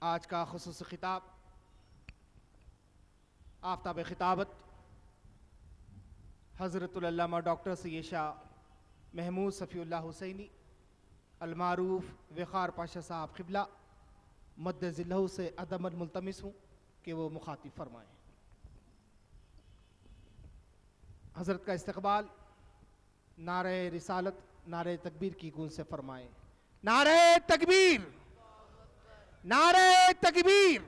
آج کا خصوصی خطاب آفتاب خطابت حضرت العلامہ ڈاکٹر سید شاہ محمود صفی اللہ حسینی المعروف وقار پاشا صاحب قبلہ مد ذلہ سے ادمن ملتمس ہوں کہ وہ مخاطب فرمائیں۔ حضرت کا استقبال نعرہ رسالت نعرہ تکبیر کی گونج سے فرمائیں۔ نعرہ تکبیر، نعرہ تکبیر،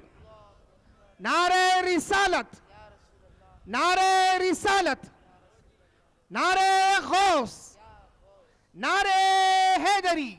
نعرہ رسالت، نعرہ رسالت، نعرہ غوث، نعرہ حیدری۔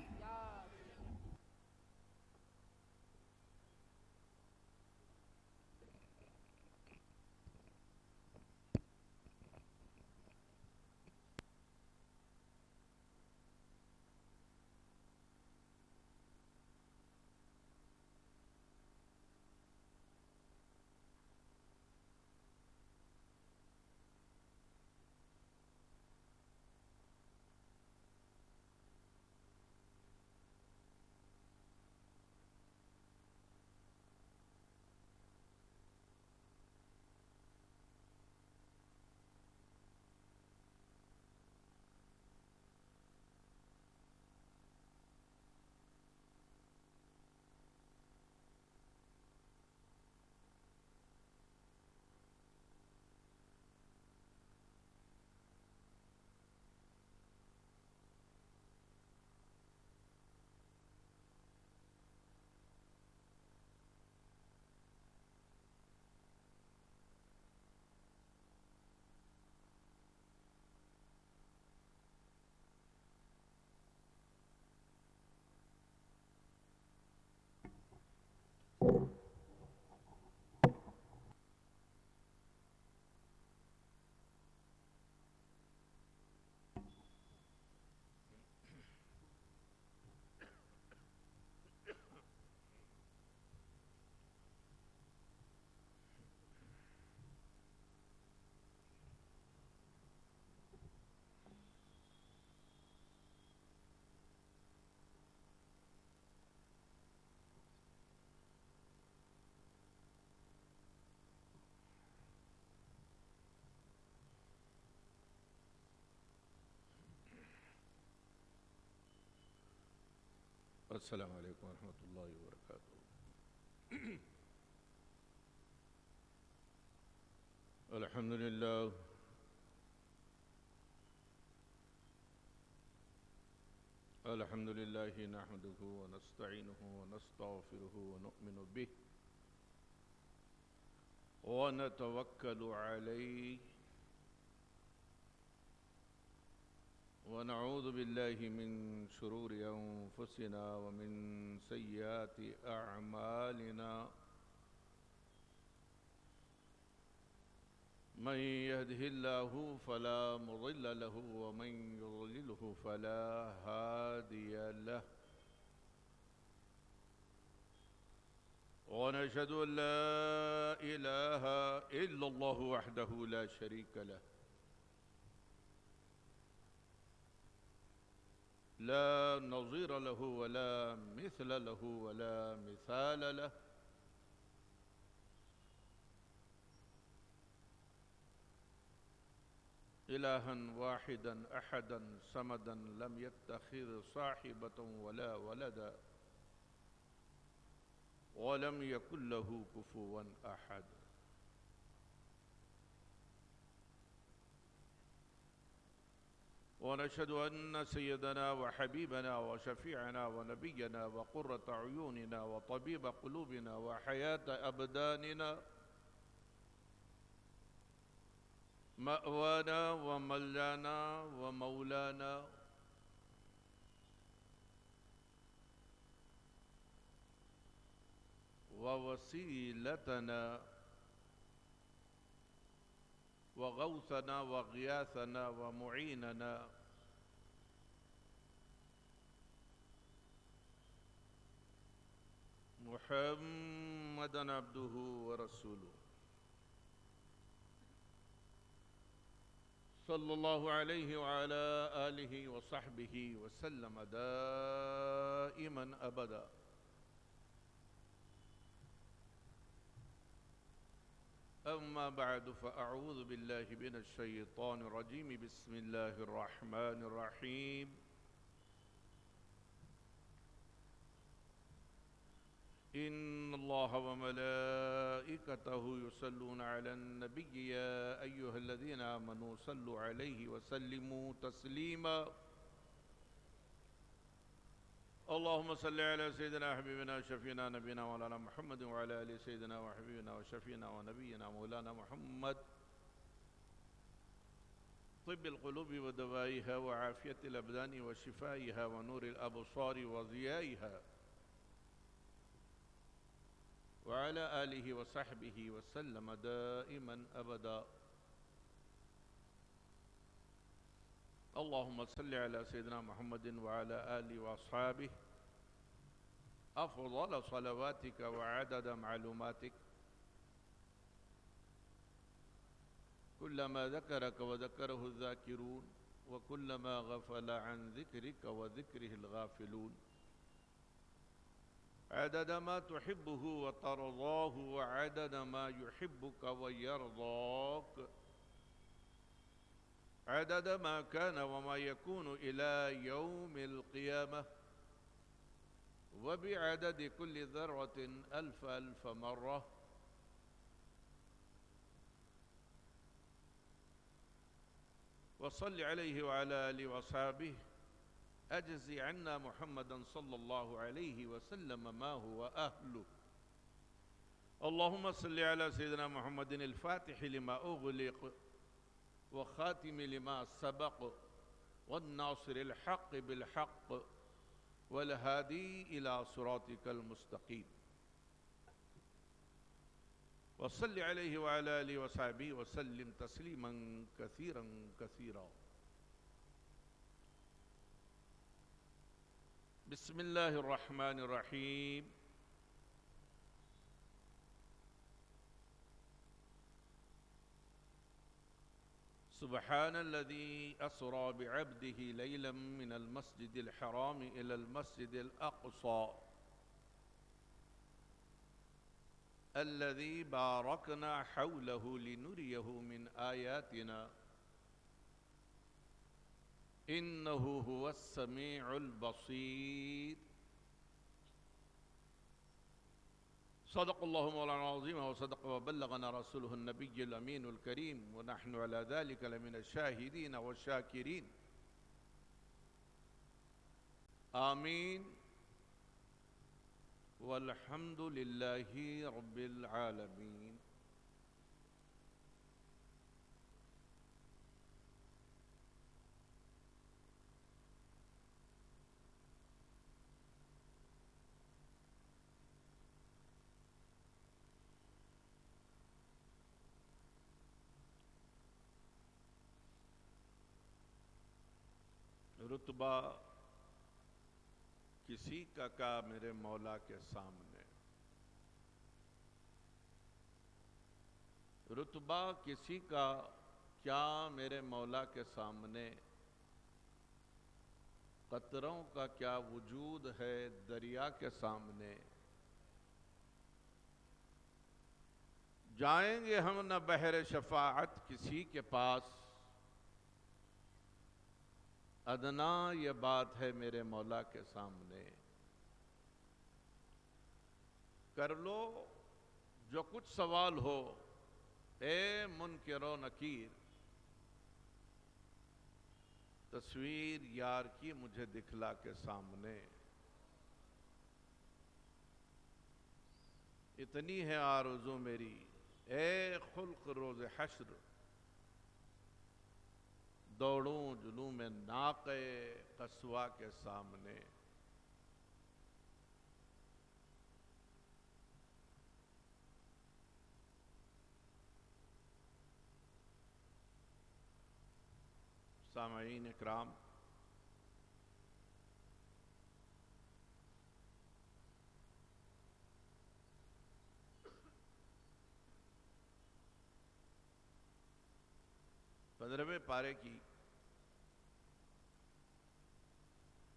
السلام علیکم ورحمۃ اللہ وبرکاتہ۔ الحمد للہ الحمد للہ نحمدہ ونستعینہ ونستغفرہ ونؤمن بہ ونتوکل علیہ ونعوذ باللہ من شرور انفسنا ومن سیئات اعمالنا من يهده الله فلا مضل له ومن يضلله فلا هادي له ونشهد أن لا إله إلا الله وحده لا شريك له لا نظير له ولا مثل له ولا مثال له إلها واحدا أحدا صمدا لم يتخذ صاحبة ولا ولدا ولم يكن له كفوا أحد ونشهد أن سيدنا وحبيبنا وشفيعنا ونبينا وقرة عيوننا وطبيب قلوبنا وحياة أبداننا مأوانا وملانا ومولانا ووسيلتنا وغوثنا وغياثنا ومعيننا محمدا عبده ورسوله صلى الله عليه وعلى آله وصحبه وسلم دائما أبدا أما بعد فأعوذ بالله من الشيطان الرجيم بسم الله الرحمن الرحيم إن الله وملائكته يصلون على النبي يا أيها الذين آمنوا صلوا عليه وسلموا تسليما اللهم صل على سيدنا حبيبنا شفينا نبينا مولانا محمد وعلى آل سيدنا وحبيبنا وشفينا ونبينا مولانا محمد طب القلوب ودوائها وعافية الأبدان وشفائها ونور الأبصار وضيائها وعلى آله وصحبه وسلم دائما أبدا اللهم صل على سيدنا محمد وعلى آله وأصحابه أفضل صلواتك وعدد معلوماتك كلما ذكرك وذكره الذاكرون وكلما غفل عن ذكرك وذكره الغافلون عدد ما تحبه وترضاه وعدد ما يحبك ويرضاك عدد ما كان وما يكون إلى يوم القيامة وبعدد كل ذرة ألف ألف مرة وصل عليه وعلى آله وصحبه أجزي عنا محمدا صلى الله عليه وسلم ما هو أهله اللهم صل على سيدنا محمد الفاتح لما أغلق وخاتم لما سبق والناصر الحق بالحق والهادي إلى صراطك المستقيم وصل عليه وعلى آله وصحبه وسلم تسليما كثيرا كثيرا بسم الله الرحمن الرحيم سبحان الذي أسرى بعبده ليلا من المسجد الحرام إلى المسجد الأقصى الذي باركنا حوله لنريه من آياتنا إنه هو السميع البصير صدق الله مولانا العظيم وصدق وبلغنا رسوله النبي الأمين الكريم ونحن على ذلك لمن الشاهدين والشاكرين آمين والحمد لله رب العالمين رتبہ کسی کا میرے مولا کے سامنے رتبہ کسی کا کیا میرے مولا کے سامنے قطروں کا کیا وجود ہے دریا کے سامنے جائیں گے ہم نہ بحر شفاعت کسی کے پاس ادنا یہ بات ہے میرے مولا کے سامنے کر لو جو کچھ سوال ہو اے منکر و نکیر تصویر یار کی مجھے دکھلا کے سامنے اتنی ہے آرزو میری اے خلق روز حشر دوڑوں جلوم ناقے قصوہ کے سامنے سامعین اکرام پندرہویں پارے کی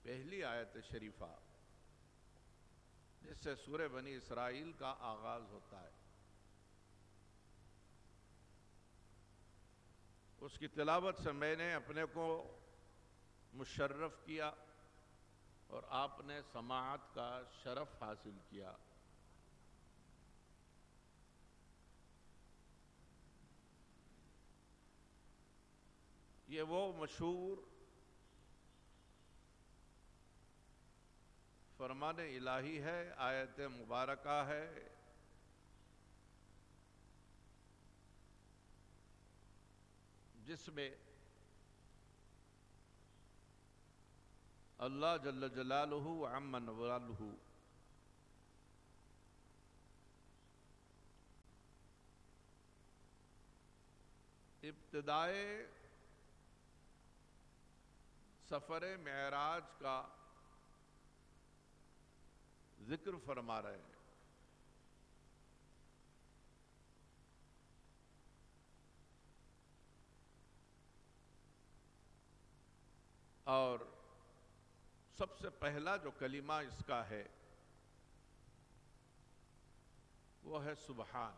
پہلی آیت شریفہ جس سے سورہ بنی اسرائیل کا آغاز ہوتا ہے اس کی تلاوت سے میں نے اپنے کو مشرف کیا اور آپ نے سماعت کا شرف حاصل کیا۔ یہ وہ مشہور فرمان الہی ہے، آیت مبارکہ ہے، جس میں اللہ جل جلالہ وعم نوالہ ابتدائے سفر معراج کا ذکر فرما رہے ہیں۔ اور سب سے پہلا جو کلمہ اس کا ہے وہ ہے سبحان۔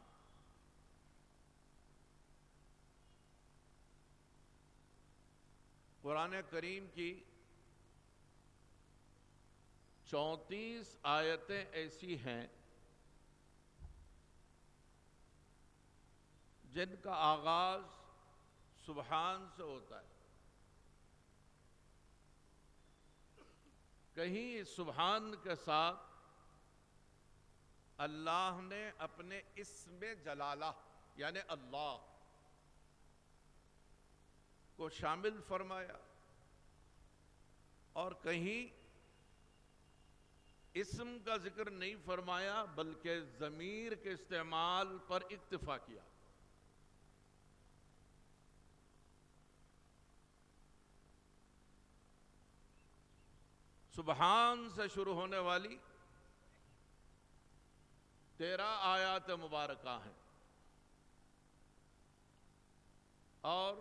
قرآن کریم کی 34 آیتیں ایسی ہیں جن کا آغاز سبحان سے ہوتا ہے۔ کہیں اس سبحان کے ساتھ اللہ نے اپنے اسم جلالہ یعنی اللہ کو شامل فرمایا، اور کہیں اسم کا ذکر نہیں فرمایا بلکہ ضمیر کے استعمال پر اکتفا کیا۔ سبحان سے شروع ہونے والی 13 آیات مبارکہ ہیں، اور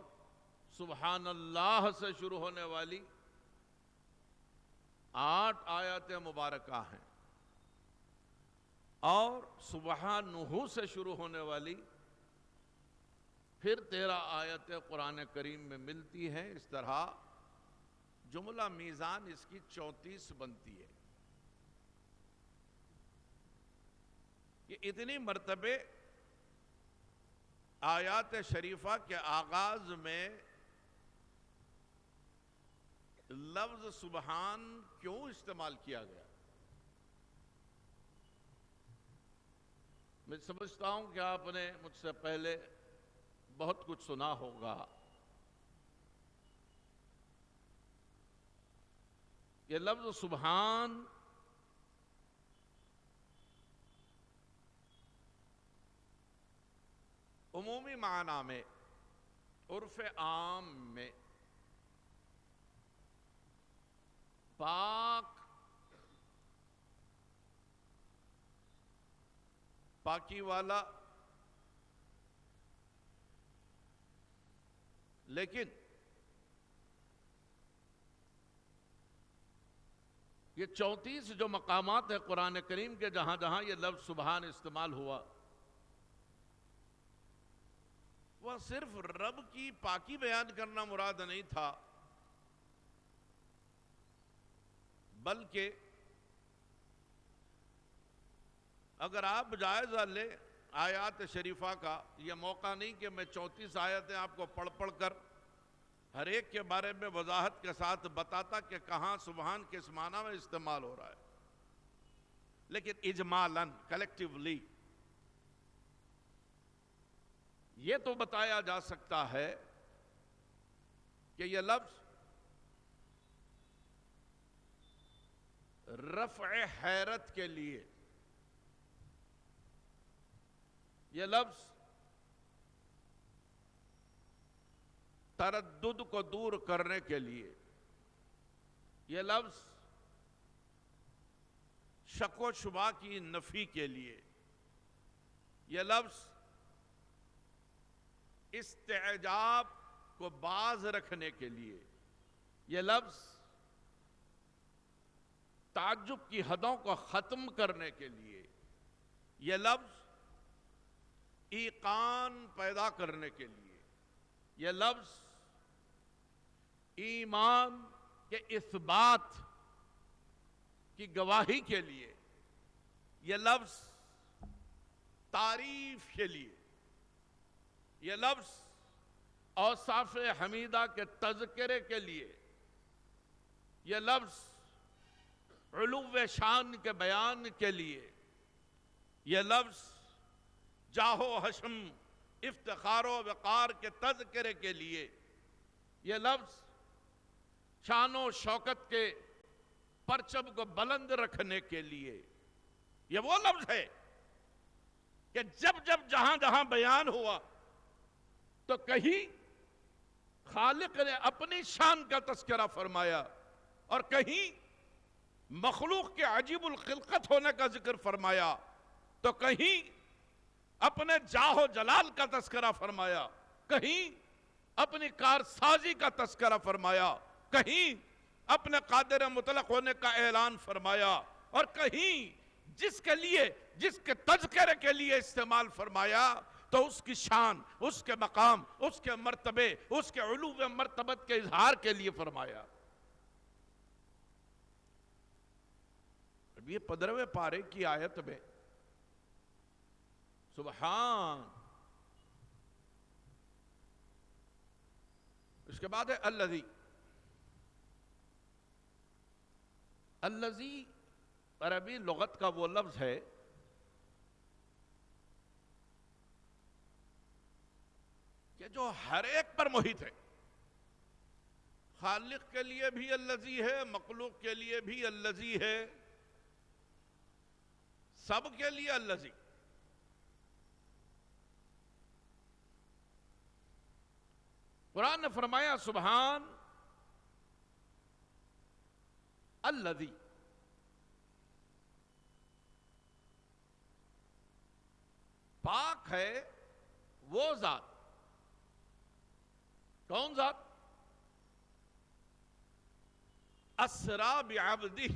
سبحان اللہ سے شروع ہونے والی 8 آیات مبارکہ ہیں، اور سبحانہ سے شروع ہونے والی پھر 13 آیتیں قرآن کریم میں ملتی ہیں۔ اس طرح جملہ میزان اس کی 34 بنتی ہے۔ یہ اتنی مرتبے آیات شریفہ کے آغاز میں لفظ سبحان کیوں استعمال کیا گیا؟ میں سمجھتا ہوں کہ آپ نے مجھ سے پہلے بہت کچھ سنا ہوگا۔ یہ لفظ سبحان عمومی معنی میں، عرف عام میں پاک، پاکی والا، لیکن یہ 34 جو مقامات ہیں قرآن کریم کے جہاں جہاں یہ لفظ سبحان استعمال ہوا، وہ صرف رب کی پاکی بیان کرنا مراد نہیں تھا، بلکہ اگر آپ جائزہ لیں آیات شریفہ کا، یہ موقع نہیں کہ میں 34 آیتیں آپ کو پڑھ پڑھ کر ہر ایک کے بارے میں وضاحت کے ساتھ بتاتا کہ کہاں سبحان کس معنی میں استعمال ہو رہا ہے، لیکن اجمالاً کلیکٹیولی یہ تو بتایا جا سکتا ہے کہ یہ لفظ رفع حیرت کے لیے، یہ لفظ تردد کو دور کرنے کے لیے، یہ لفظ شک و شبہ کی نفی کے لیے، یہ لفظ استعجاب کو باز رکھنے کے لیے، یہ لفظ تعجب کی حدوں کو ختم کرنے کے لیے، یہ لفظ ایقان پیدا کرنے کے لیے، یہ لفظ ایمان کے اثبات کی گواہی کے لیے، یہ لفظ تعریف کے لیے، یہ لفظ اوصاف حمیدہ کے تذکرے کے لیے، یہ لفظ علو شان کے بیان کے لیے، یہ لفظ جاہ و حشم، افتخار و وقار کے تذکرے کے لیے، یہ لفظ شان و شوکت کے پرچم کو بلند رکھنے کے لیے، یہ وہ لفظ ہے کہ جب جب جہاں جہاں بیان ہوا تو کہیں خالق نے اپنی شان کا تذکرہ فرمایا اور کہیں مخلوق کے عجیب الخلقت ہونے کا ذکر فرمایا، تو کہیں اپنے جاہ و جلال کا تذکرہ فرمایا، کہیں اپنی کارسازی کا تذکرہ فرمایا، کہیں اپنے قادر مطلق ہونے کا اعلان فرمایا، اور کہیں جس کے تذکرے کے لیے استعمال فرمایا تو اس کی شان، اس کے مقام، اس کے مرتبے، اس کے علو مرتبت کے اظہار کے لیے فرمایا۔ اب یہ 15ویں پارے کی آیت میں سبحان، اس کے بعد ہے الذی۔ الذی عربی لغت کا وہ لفظ ہے کہ جو ہر ایک پر محیط ہے، خالق کے لیے بھی الذی ہے، مخلوق کے لیے بھی الذی ہے، سب کے لیے الذی۔ قرآن نے فرمایا سبحان الذی، پاک ہے وہ ذات۔ کون ذات؟ اسرا بعبدہ،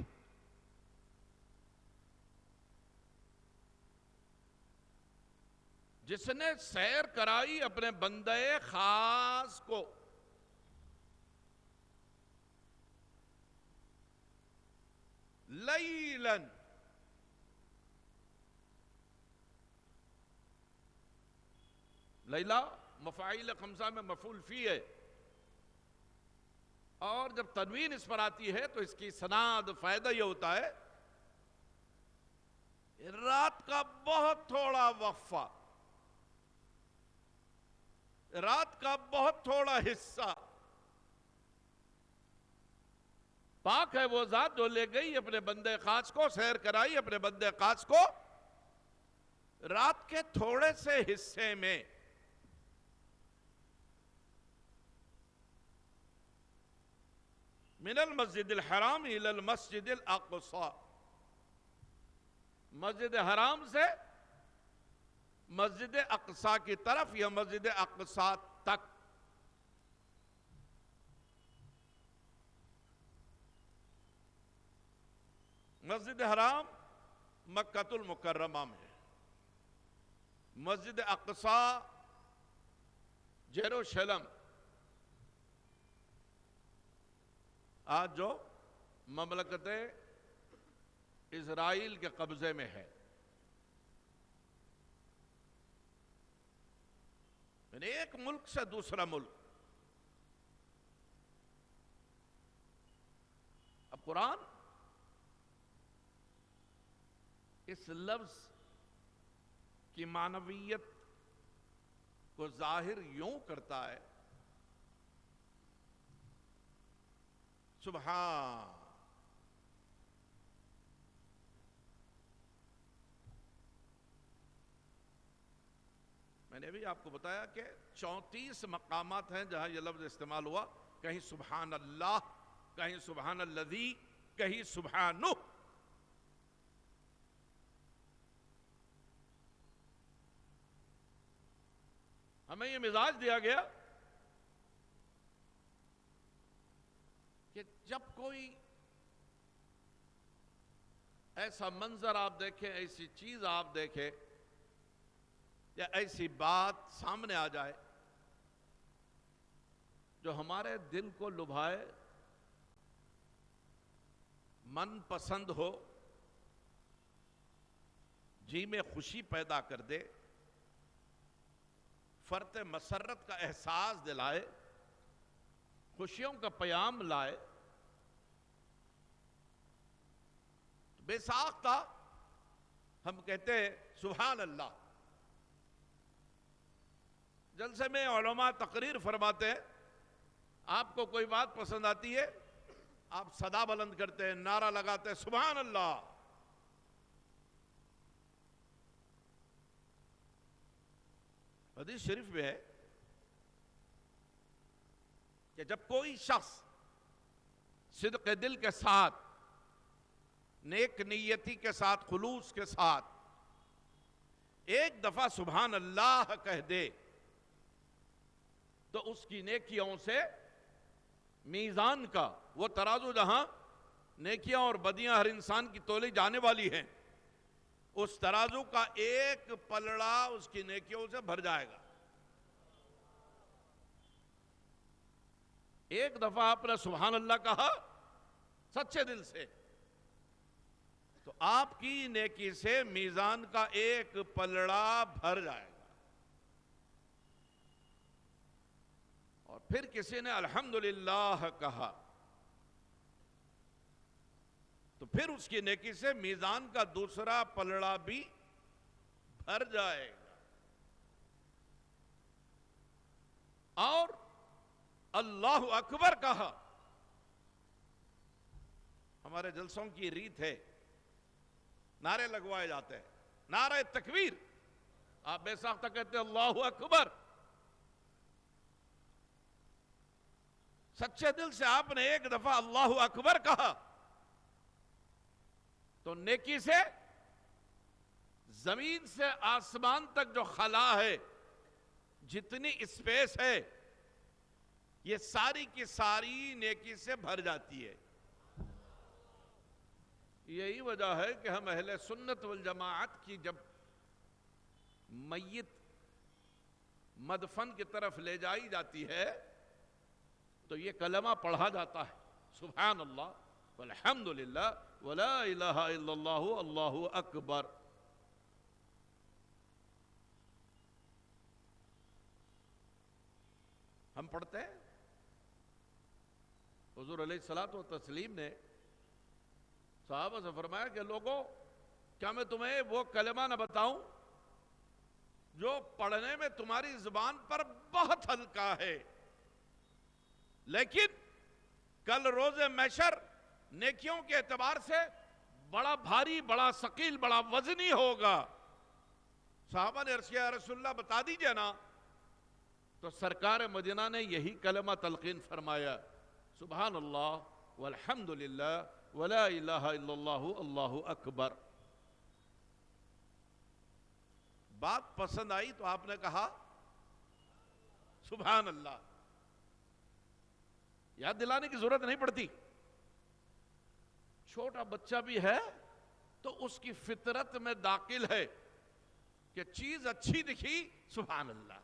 جس نے سیر کرائی اپنے بندے خاص کو، لیلاً، لیلا مفاعیل خمسہ میں مفعول فی ہے، اور جب تنوین اس پر آتی ہے تو اس کی سند فائدہ یہ ہوتا ہے رات کا بہت تھوڑا وقفہ، رات کا بہت تھوڑا حصہ، پاک ہے وہ ذات جو لے گئی اپنے بندے خاص کو، سیر کرائی اپنے بندے خاص کو رات کے تھوڑے سے حصے میں۔ من المسجد الحرام الى المسجد الاقصى، مسجد حرام سے مسجد اقصی کی طرف یا مسجد اقصی تک۔ مسجد حرام مکہ المکرمہ میں، مسجد اقصی یروشلم، آج جو مملکت اسرائیل کے قبضے میں ہے۔ یعنی ایک ملک سے دوسرا ملک۔ اب قرآن اس لفظ کی معنویت کو ظاہر یوں کرتا ہے سبحان۔ میں نے ابھی آپ کو بتایا کہ 34 مقامات ہیں جہاں یہ لفظ استعمال ہوا، کہیں سبحان اللہ، کہیں سبحان الذی، کہیں سبحانہ۔ ہمیں یہ مزاج دیا گیا کہ جب کوئی ایسا منظر آپ دیکھیں، ایسی چیز آپ دیکھیں یا ایسی بات سامنے آ جائے جو ہمارے دل کو لبھائے، من پسند ہو، جی میں خوشی پیدا کر دے، فرط مسرت کا احساس دلائے، خوشیوں کا پیام لائے، بے ساختہ ہم کہتے ہیں سبحان اللہ۔ جلسے میں علماء تقریر فرماتے ہیں، آپ کو کوئی بات پسند آتی ہے، آپ صدا بلند کرتے ہیں، نعرہ لگاتے ہیں سبحان اللہ۔ حدیث شریف میں ہے کہ جب کوئی شخص صدق دل کے ساتھ، نیک نیتی کے ساتھ، خلوص کے ساتھ ایک دفعہ سبحان اللہ کہہ دے تو اس کی نیکیوں سے میزان کا وہ ترازو جہاں نیکیاں اور بدیاں ہر انسان کی تولی جانے والی ہیں، اس ترازو کا ایک پلڑا اس کی نیکیوں سے بھر جائے گا۔ ایک دفعہ آپ نے سبحان اللہ کہا سچے دل سے تو آپ کی نیکی سے میزان کا ایک پلڑا بھر جائے گا۔ اور پھر کسی نے الحمدللہ کہا تو پھر اس کی نیکی سے میزان کا دوسرا پلڑا بھی بھر جائے گا۔ اور اللہ اکبر کہا، ہمارے جلسوں کی ریت ہے، نعرے لگوائے جاتے ہیں، نعرہ تکبیر، آپ بے ساختہ کہتے ہیں اللہ اکبر۔ سچے دل سے آپ نے ایک دفعہ اللہ اکبر کہا تو نیکی سے زمین سے آسمان تک جو خلا ہے، جتنی اسپیس ہے، یہ ساری کی ساری نیکی سے بھر جاتی ہے۔ یہی وجہ ہے کہ ہم اہل سنت والجماعت کی جب میت مدفن کی طرف لے جائی جاتی ہے تو یہ کلمہ پڑھا جاتا ہے، سبحان اللہ والحمدللہ ولا الہ الا اللہ اللہ اکبر۔ ہم پڑھتے ہیں، حضور علیہ الصلوۃ والتسلیم نے صحابہ سے فرمایا کہ لوگوں، کیا میں تمہیں وہ کلمہ نہ بتاؤں جو پڑھنے میں تمہاری زبان پر بہت ہلکا ہے، لیکن کل روز محشر نیکیوں کے اعتبار سے بڑا بھاری، بڑا ثقیل، بڑا وزنی ہوگا۔ صحابہ نے عرض کیا یا رسول اللہ بتا دیجئے نا، تو سرکار مدینہ نے یہی کلمہ تلقین فرمایا، سبحان اللہ والحمدللہ ولا الہ الا اللہ اللہ اکبر۔ بات پسند آئی تو آپ نے کہا سبحان اللہ۔ یاد دلانے کی ضرورت نہیں پڑتی، چھوٹا بچہ بھی ہے تو اس کی فطرت میں داخل ہے کہ چیز اچھی دکھی سبحان اللہ،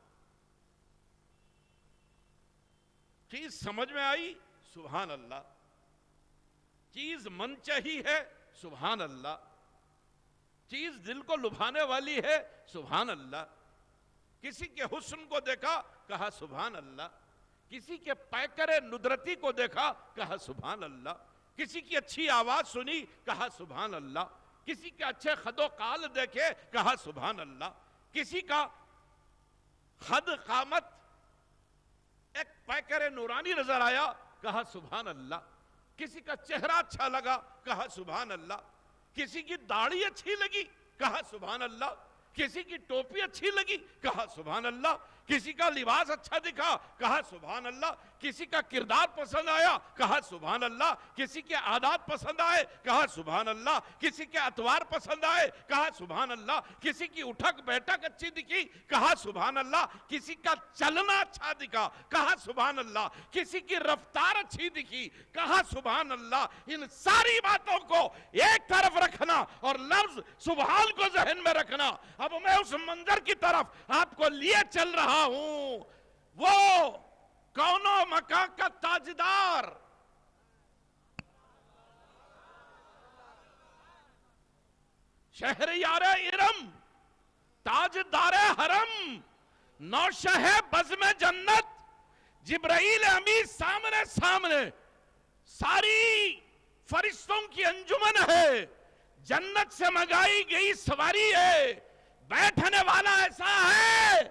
چیز سمجھ میں آئی سبحان اللہ، چیز من چاہی ہے سبحان اللہ، چیز دل کو لبھانے والی ہے سبحان اللہ، کسی کے حسن کو دیکھا کہا سبحان اللہ، کسی کے پیکر ندرتی کو دیکھا کہا سبحان اللہ، کسی کی اچھی آواز سنی کہا سبحان اللہ، کسی کے اچھے خد و قال دیکھے کہا سبحان اللہ، کسی کا خد قامت ایک پیکر نورانی نظر آیا کہا سبحان اللہ، کسی کا چہرہ اچھا لگا کہا سبحان اللہ، کسی کی داڑھی اچھی لگی کہا سبحان اللہ، کسی کی ٹوپی اچھی لگی کہا سبحان اللہ، کسی کا لباس اچھا دکھا کہا سبحان اللہ، کسی کا کردار پسند آیا کہا سبحان اللہ، کسی کے عادات پسند آئے کہا سبحان اللہ، کسی کے اطوار پسند آئے کہا سبحان اللہ، کسی کی اٹھک بیٹھک اچھی دکھی کہا سبحان اللہ، کسی کا چلنا اچھا دکھا کہا سبحان اللہ، کسی کی رفتار اچھی دکھی کہا سبحان اللہ۔ ان ساری باتوں کو ایک طرف رکھنا اور لفظ سبحان کو ذہن میں رکھنا۔ اب میں اس منظر کی طرف آپ کو لیے چل رہا ہوں، وہ کونو مکان کا تاجدار، شہریار ارم، تاجدار حرم، نوشہ بزم جنت، جبرائیل امین سامنے سامنے، ساری فرشتوں کی انجمن ہے، جنت سے منگائی گئی سواری ہے، بیٹھنے والا ایسا ہے،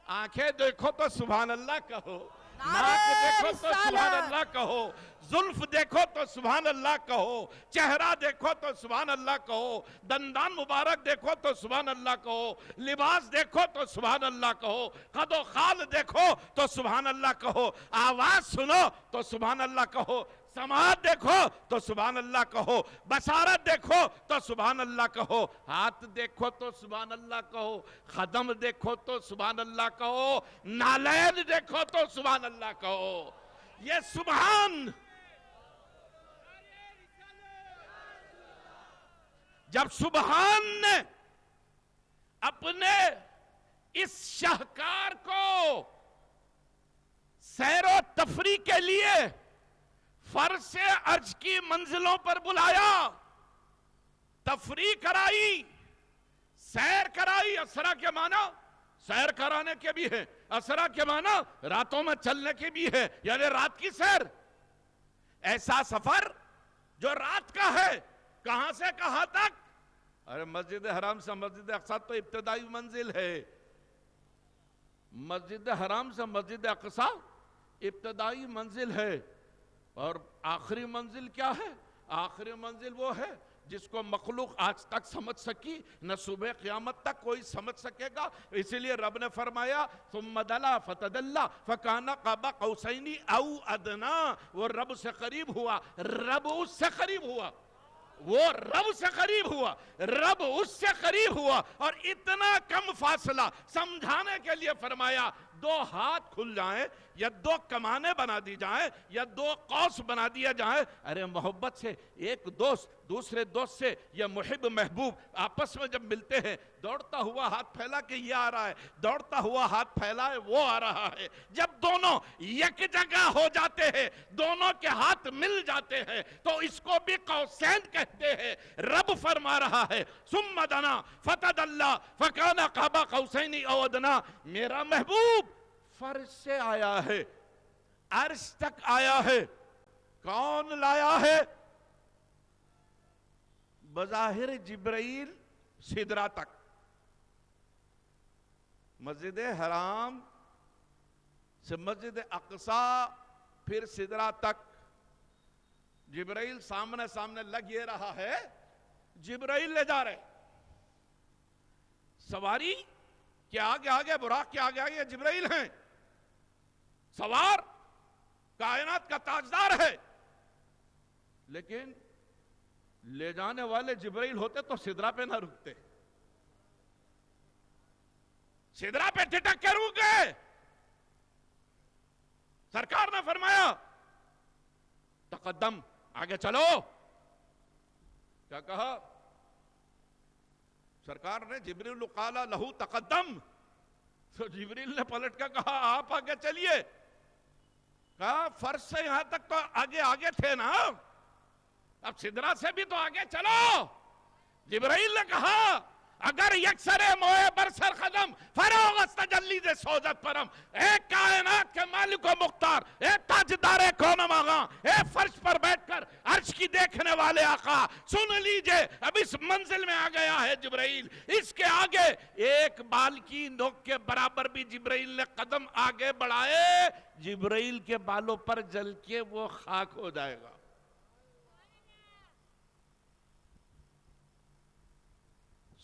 آنکھیں دیکھو تو سبحان اللہ کہو، ناک دیکھو تو سبحان اللہ کہو، زلف دیکھو تو سبحان اللہ کہو، چہرہ دیکھو تو سبحان اللہ کہو، دندان مبارک دیکھو تو سبحان اللہ کہو، لباس دیکھو تو سبحان اللہ کہو، قد و خال دیکھو تو سبحان اللہ کہو، آواز سنو تو سبحان اللہ کہو، سماعت دیکھو تو سبحان اللہ کہو، بصارت دیکھو تو سبحان اللہ کہو، ہاتھ دیکھو تو سبحان اللہ کہو، قدم دیکھو تو سبحان اللہ کہو، نالین دیکھو تو سبحان اللہ کہو۔ یہ سبحان جب سبحان نے اپنے اس شاہکار کو سیر و تفریح کے لیے فرض سے عرج کی منزلوں پر بلایا، تفریح کرائی، سیر کرائی، اسرا کے معنی سیر کرانے کے بھی ہے، اسرا کے معنی راتوں میں چلنے کے بھی ہے، یعنی رات کی سیر، ایسا سفر جو رات کا ہے، کہاں سے کہاں تک؟ ارے مسجد حرام سے مسجد اقصی تو ابتدائی منزل ہے، مسجد حرام سے مسجد اقصی ابتدائی منزل ہے، اور آخری منزل کیا ہے؟ آخری منزل وہ ہے جس کو مخلوق آج تک سمجھ سکی نہ صبح قیامت تک کوئی سمجھ سکے گا، اسی لیے رب نے فرمایا ثم دلا فتدلا فکان قاب قوسین او ادنا، وہ رب سے قریب ہوا، رب اس سے قریب ہوا، وہ رب سے قریب ہوا، رب اس سے قریب ہوا، اور اتنا کم فاصلہ سمجھانے کے لیے فرمایا دو ہاتھ کھل جائیں یا دو کمانے بنا دی جائیں یا دو قوس بنا دیا جائیں۔ ارے محبت سے ایک دوست دوسرے دوست سے یا محب محبوب آپس میں جب ملتے ہیں، دوڑتا ہوا ہاتھ پھیلا کہ یہ آ رہا ہے، دوڑتا ہوا ہاتھ پھیلا ہے وہ آ رہا ہے، جب دونوں یک جگہ ہو جاتے ہیں، دونوں کے ہاتھ مل جاتے ہیں تو اس کو بھی قوسین کہتے ہیں۔ رب فرما رہا ہے ثم دنا فتدلا فکان قاب قوسین او ادنا، میرا محبوب فرش سے آیا ہے، عرش تک آیا ہے، کون لایا ہے؟ بظاہر جبرائیل سدرہ تک، مسجد حرام سے مسجد اقصی پھر سدرہ تک، جبرائیل سامنے سامنے لگ یہ رہا ہے، جبرائیل لے جا رہے، سواری کے آگے آگے براق کے آگے آگے جبرائیل ہیں، سوار کائنات کا تاجدار ہے، لیکن لے جانے والے جبرائیل ہوتے تو سدرہ پہ نہ رکتے، سدرہ پہ ٹھٹک کے رک گئے۔ سرکار نے فرمایا تقدم، آگے چلو، کیا کہا سرکار نے؟ جبریل قال لہو تقدم، تو جبریل نے پلٹ کر کہا آپ آگے چلیے، کہا فرش سے یہاں تک تو آگے آگے تھے نا، اب سدرہ سے بھی تو آگے چلو۔ جبرائیل نے کہا اگر یکسر موئے برسر قدم فروغ استجلی دے سوزت پرم، اے کائنات کے مالک و مختار، اے تاجدار کون مغاں، اے فرش پر بیٹھ کر عرش کی دیکھنے والے آقا، سن لیجئے اب اس منزل میں آ گیا ہے جبرائیل، اس کے آگے ایک بال کی نوک کے برابر بھی جبرائیل نے قدم آگے بڑھائے، جبرائیل کے بالوں پر جل کے وہ خاک ہو جائے گا۔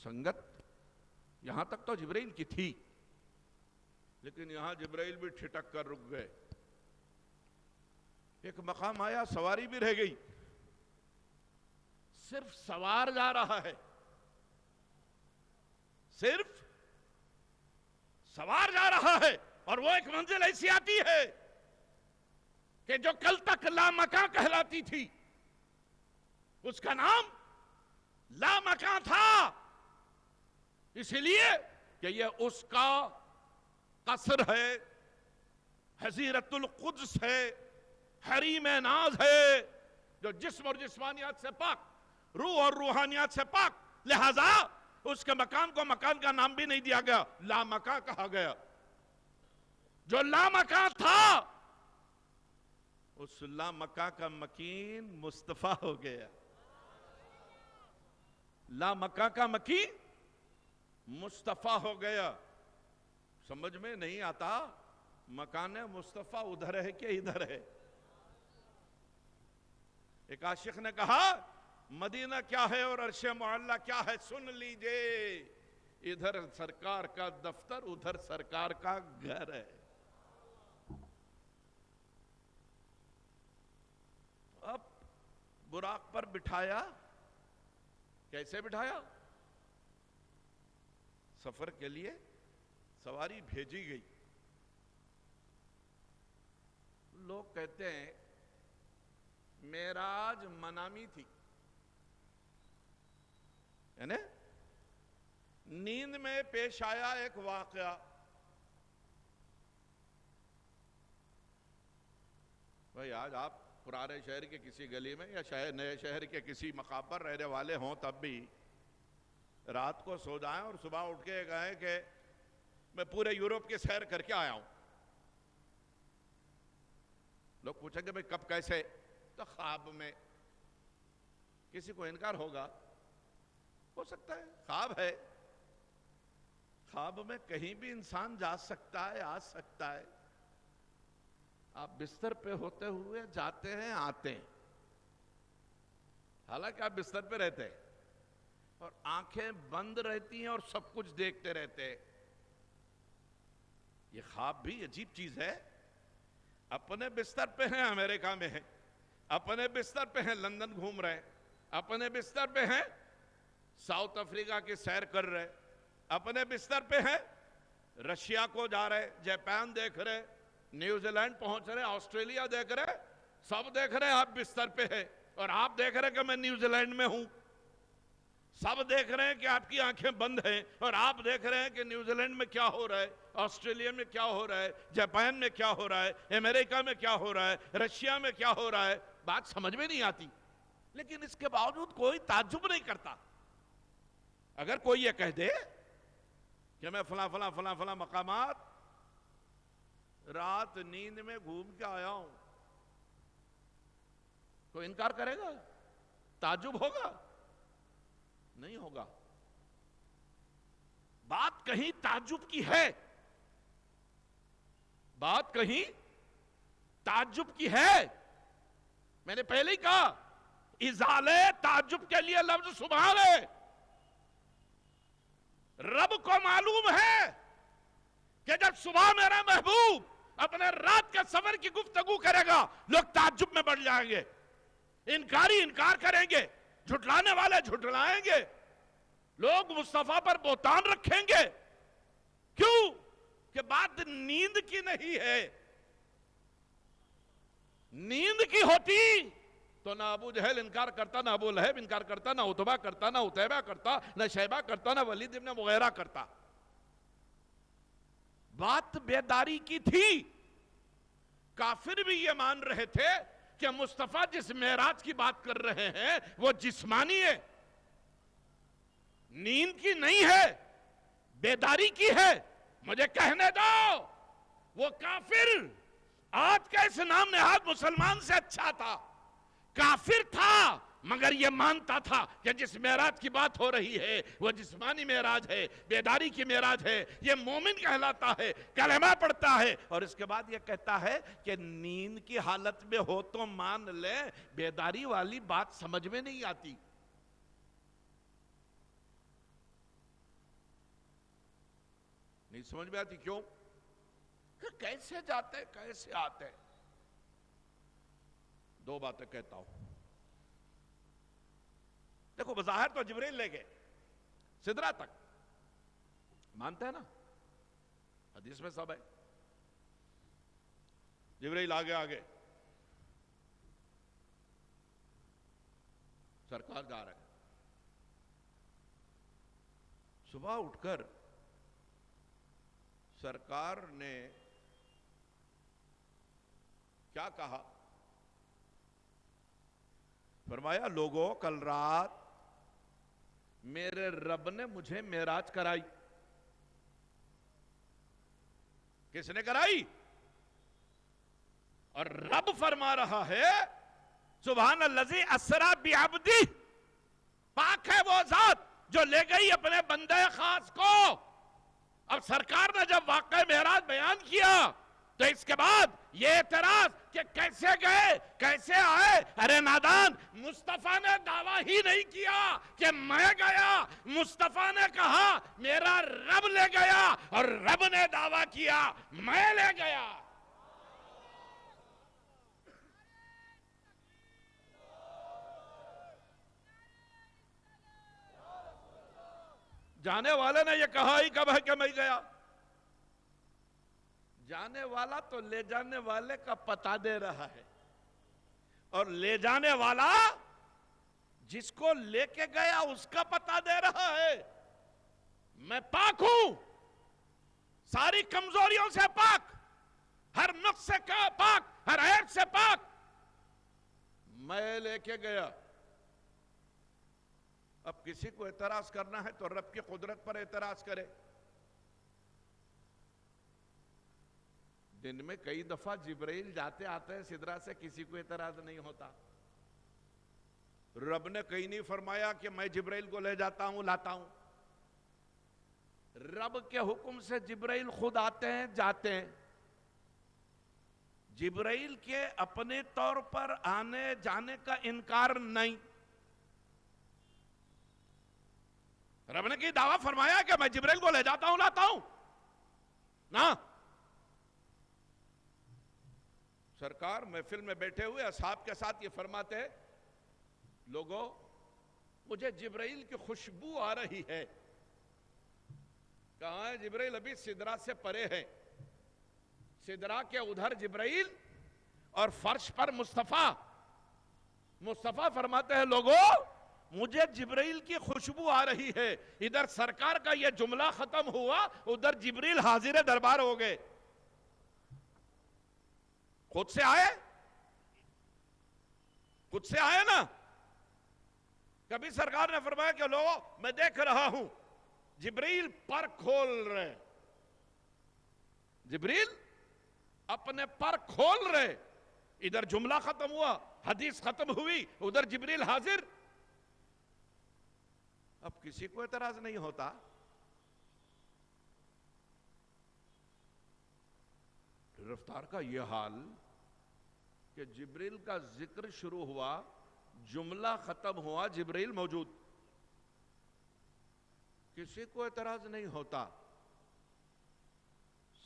سنگت یہاں تک تو جبرائیل کی تھی، لیکن یہاں جبرائیل بھی ٹھٹک کر رک گئے۔ ایک مقام آیا سواری بھی رہ گئی، صرف سوار جا رہا ہے، صرف سوار جا رہا ہے، اور وہ ایک منزل ایسی آتی ہے کہ جو کل تک لامکاں کہلاتی تھی، اس کا نام لامکاں تھا، اس لیے کہ یہ اس کا قصر ہے، حزیرت القدس ہے، حریم ناز ہے، جو جسم اور جسمانیات سے پاک، روح اور روحانیات سے پاک، لہذا اس کے مکان کو مکان کا نام بھی نہیں دیا گیا، لامکاں کہا گیا۔ جو لامکاں تھا اس لامکاں کا مکین مصطفیٰ ہو گیا۔ لامکاں کا مکین مصطفیٰ ہو گیا۔ سمجھ میں نہیں آتا مکان مصطفیٰ ادھر ہے کہ ادھر ہے؟ ایک عاشق نے کہا مدینہ کیا ہے اور عرش معلی کیا ہے، سن لیجئے، ادھر سرکار کا دفتر، ادھر سرکار کا گھر ہے۔ اب براق پر بٹھایا، کیسے بٹھایا؟ سفر کے لیے سواری بھیجی گئی۔ لوگ کہتے ہیں معراج منامی تھی، یعنی نیند میں پیش آیا ایک واقعہ۔ بھئی آج آپ پرانے شہر کے کسی گلی میں یا نئے شہر کے کسی مقام پر رہنے والے ہوں، تب بھی رات کو سو جائیں اور صبح اٹھ کے کہیں کہ میں پورے یورپ کی سیر کر کے آیا ہوں۔ لوگ پوچھیں گے بھئی کب، کیسے؟ تو خواب میں۔ کسی کو انکار ہوگا؟ ہو سکتا ہے، خواب ہے، خواب میں کہیں بھی انسان جا سکتا ہے، آ سکتا ہے۔ آپ بستر پہ ہوتے ہوئے جاتے ہیں، آتے ہیں، حالانکہ آپ بستر پہ رہتے ہیں اور آنکھیں بند رہتی ہیں اور سب کچھ دیکھتے رہتے ہیں۔ یہ خواب بھی عجیب چیز ہے۔ اپنے بستر پہ ہیں، امریکہ میں ہیں، اپنے بستر پہ ہیں، لندن گھوم رہے ہیں، اپنے بستر پہ ہیں، ساؤتھ افریقہ کی سیر کر رہے، اپنے بستر پہ ہیں، رشیا کو جا رہے، جاپان دیکھ رہے، نیوزی لینڈ پہنچ رہے، آسٹریلیا دیکھ رہے، سب دیکھ رہے، آپ بستر پہ ہیں، اور آپ دیکھ رہے کہ میں نیوزی لینڈ میں ہوں۔ سب دیکھ رہے ہیں کہ آپ کی آنکھیں بند ہیں، اور آپ دیکھ رہے ہیں کہ نیوزی لینڈ میں کیا ہو رہا ہے، آسٹریلیا میں کیا ہو رہا ہے، جاپان میں کیا ہو رہا ہے، امریکہ میں کیا ہو رہا ہے، رشیا میں کیا ہو رہا ہے۔ بات سمجھ میں نہیں آتی، لیکن اس کے باوجود کوئی تعجب نہیں کرتا۔ اگر کوئی یہ کہہ دے کہ میں فلاں فلاں فلاں فلاں مقامات رات نیند میں گھوم کے آیا ہوں، کوئی انکار کرے گا؟ تعجب ہوگا؟ نہیں ہوگا۔ بات کہیں تعجب کی ہے، بات کہیں تعجب کی ہے۔ میں نے پہلے ہی کہا ازالے تعجب کے لیے لفظ سبحان ہے۔ رب کو معلوم ہے کہ جب صبح میرا محبوب اپنے رات کے سفر کی گفتگو کرے گا، لوگ تعجب میں بڑھ جائیں گے، انکاری انکار کریں گے، جھٹلانے والے جھٹلائیں گے، لوگ مصطفیٰ پر بہتان رکھیں گے۔ کیوں؟ کہ بات نیند کی نہیں ہے۔ نیند کی ہوتی تو نہ ابو جہل انکار کرتا، نہ ابو لہب انکار کرتا، نہ عتبہ کرتا، نہ عتیبہ کرتا، نہ شیبہ کرتا، نہ ولید ابن مغیرہ کرتا۔ بات بیداری کی تھی۔ کافر بھی یہ مان رہے تھے کہ مصطفیٰ جس معراج کی بات کر رہے ہیں وہ جسمانی ہے، نیند کی نہیں ہے، بیداری کی ہے۔ مجھے کہنے دو، وہ کافر آج کا اس نام نہاد مسلمان سے اچھا تھا، کافر تھا مگر یہ مانتا تھا کہ جس معراج کی بات ہو رہی ہے وہ جسمانی معراج ہے، بیداری کی معراج ہے، یہ مومن کہلاتا ہے، کلمہ پڑھتا ہے، اور اس کے بعد یہ کہتا ہے کہ نیند کی حالت میں ہو تو مان لے، بیداری والی بات سمجھ میں نہیں آتی۔ نہیں سمجھ میں آتی، کیوں؟ کہ کیسے جاتے کیسے آتے؟ دو باتیں کہتا ہوں۔ دیکھو بظاہر تو جبریل لے گئے سدرہ تک، مانتے ہیں نا، حدیث میں سب ہے، جبریل آگے آگے، سرکار جا رہے ہیں۔ صبح اٹھ کر سرکار نے کیا کہا؟ فرمایا لوگوں کل رات میرے رب نے مجھے معراج کرائی. کس نے کرائی؟ اور رب فرما رہا ہے سبحان الذی اسری بعبدہ، پاک ہے وہ ذات جو لے گئی اپنے بندے خاص کو. اب سرکار نے جب واقعہ معراج بیان کیا تو اس کے بعد یہ اعتراض کہ کیسے گئے کیسے آئے. ارے نادان، مصطفیٰ نے دعویٰ ہی نہیں کیا کہ میں گیا، مصطفیٰ نے کہا میرا رب لے گیا، اور رب نے دعویٰ کیا میں لے گیا. جانے والے نے یہ کہا ہی کب ہے کہ میں گیا؟ جانے والا تو لے جانے والے کا پتہ دے رہا ہے، اور لے جانے والا جس کو لے کے گیا اس کا پتہ دے رہا ہے. میں پاک ہوں، ساری کمزوریوں سے پاک، ہر نقص سے پاک، ہر عیب سے پاک. میں لے کے گیا. اب کسی کو اعتراض کرنا ہے تو رب کی قدرت پر اعتراض کرے. دن میں کئی دفعہ جبرائیل جاتے آتے ہیں سدرا سے، کسی کو اعتراض نہیں ہوتا. رب نے کہیں نہیں فرمایا کہ میں جبرائیل کو لے جاتا ہوں لاتا ہوں. رب کے حکم سے جبرائیل خود آتے ہیں جاتے ہیں. جبرائیل کے اپنے طور پر آنے جانے کا انکار نہیں. رب نے کی دعویٰ فرمایا کہ میں جبرائیل کو لے جاتا ہوں لاتا ہوں نا. سرکار محفل میں بیٹھے ہوئے اصحاب کے ساتھ یہ فرماتے ہیں لوگوں مجھے جبرائیل کی خوشبو آ رہی ہے. کہاں ہے جبرائیل؟ ابھی سدرا سے پرے ہے. سدرا کے ادھر جبرائیل اور فرش پر مصطفیٰ. مصطفیٰ فرماتے ہیں لوگوں مجھے جبرائیل کی خوشبو آ رہی ہے. ادھر سرکار کا یہ جملہ ختم ہوا، ادھر جبرائیل حاضر دربار ہو گئے. خود سے آئے، خود سے آئے نا. کبھی سرکار نے فرمایا کہ لوگوں میں دیکھ رہا ہوں جبرائیل پر کھول رہے، جبرائیل اپنے پر کھول رہے. ادھر جملہ ختم ہوا، حدیث ختم ہوئی، ادھر جبرائیل حاضر. اب کسی کو اعتراض نہیں ہوتا. رفتار کا یہ حال کہ جبرائیل کا ذکر شروع ہوا، جملہ ختم ہوا، جبرائیل موجود. کسی کو اعتراض نہیں ہوتا.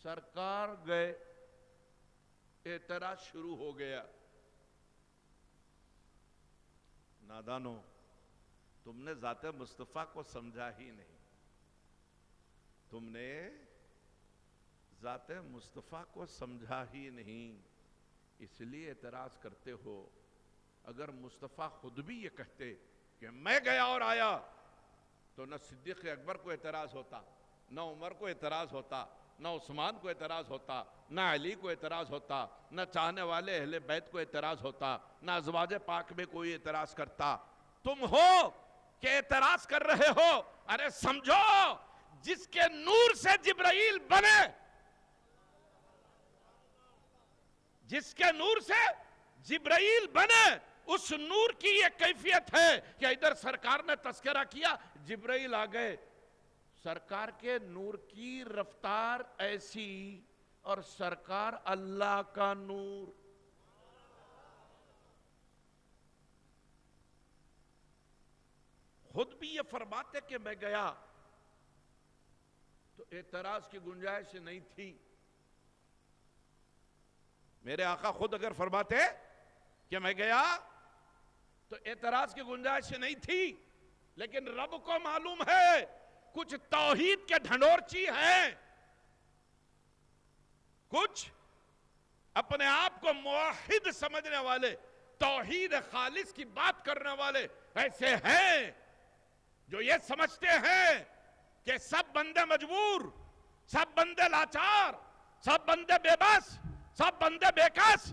سرکار گئے، اعتراض شروع ہو گیا. نادانو، تم نے ذات مصطفیٰ کو سمجھا ہی نہیں. تم نے ذات مصطفیٰ کو سمجھا ہی نہیں، اس لیے اعتراض کرتے ہو. اگر مصطفیٰ خود بھی یہ کہتے کہ میں گیا اور آیا تو نہ صدیق اکبر کو اعتراض ہوتا، نہ عمر کو اعتراض ہوتا، نہ عثمان کو اعتراض ہوتا، نہ علی کو اعتراض ہوتا، نہ چاہنے والے اہل بیت کو اعتراض ہوتا، نہ ازواج پاک میں کوئی اعتراض کرتا. تم ہو کہ اعتراض کر رہے ہو. ارے سمجھو جس کے نور سے جبرائیل بنے، جس کے نور سے جبرائیل بنے، اس نور کی یہ کیفیت ہے کہ ادھر سرکار نے تذکرہ کیا جبرائیل آ گئے. سرکار کے نور کی رفتار ایسی، اور سرکار اللہ کا نور. خود بھی یہ فرماتے کہ میں گیا تو اعتراض کی گنجائش نہیں تھی. میرے آقا خود اگر فرماتے کہ میں گیا تو اعتراض کی گنجائش نہیں تھی. لیکن رب کو معلوم ہے کچھ توحید کے ڈھنڈورچی ہیں، کچھ اپنے آپ کو موحد سمجھنے والے، توحید خالص کی بات کرنے والے ایسے ہیں جو یہ سمجھتے ہیں کہ سب بندے مجبور، سب بندے لاچار، سب بندے بے بس، سب بندے بے کس،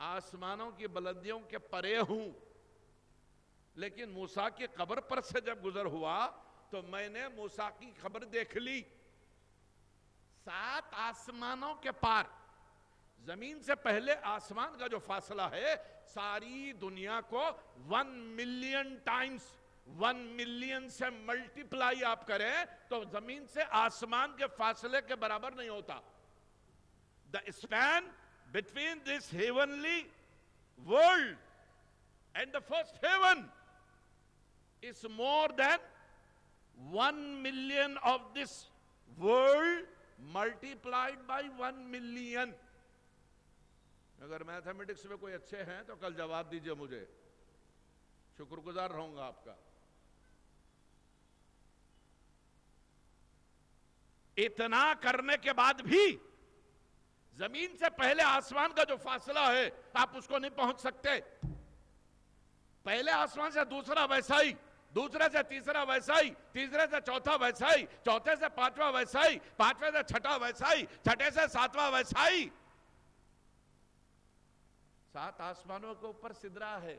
آسمانوں کی بلندیوں کے پرے ہوں، لیکن موسیٰ کی قبر پر سے جب گزر ہوا تو میں نے موسیٰ کی قبر دیکھ لی 7 آسمانوں کے پار۔ زمین سے پہلے آسمان کا جو فاصلہ ہے ساری دنیا کو 1 ملین ٹائمز 1 ملین سے ملٹیپلائی آپ کریں تو زمین سے آسمان کے فاصلے کے برابر نہیں ہوتا۔ The span between this heavenly world and the first heaven is more than 1 million of this world multiplied by 1 million۔ اگر میتھمیٹکس میں کوئی اچھے ہیں تو کل جواب دیجئے مجھے، شکر گزار رہوں گا آپ کا۔ اتنا کرنے کے بعد بھی زمین سے پہلے آسمان کا جو فاصلہ ہے آپ اس کو نہیں پہنچ سکتے۔ پہلے آسمان سے دوسرا ویسا ہی، دوسرے سے تیسرا ویسا ہی، تیسرے سے چوتھا ویسا ہی، چوتھے سے پانچواں ویسا ہی، پانچویں سے چھٹا ویسا ہی، چھٹے سے ساتواں ویسا ہی۔ 7 آسمانوں کے اوپر سدرہ ہے۔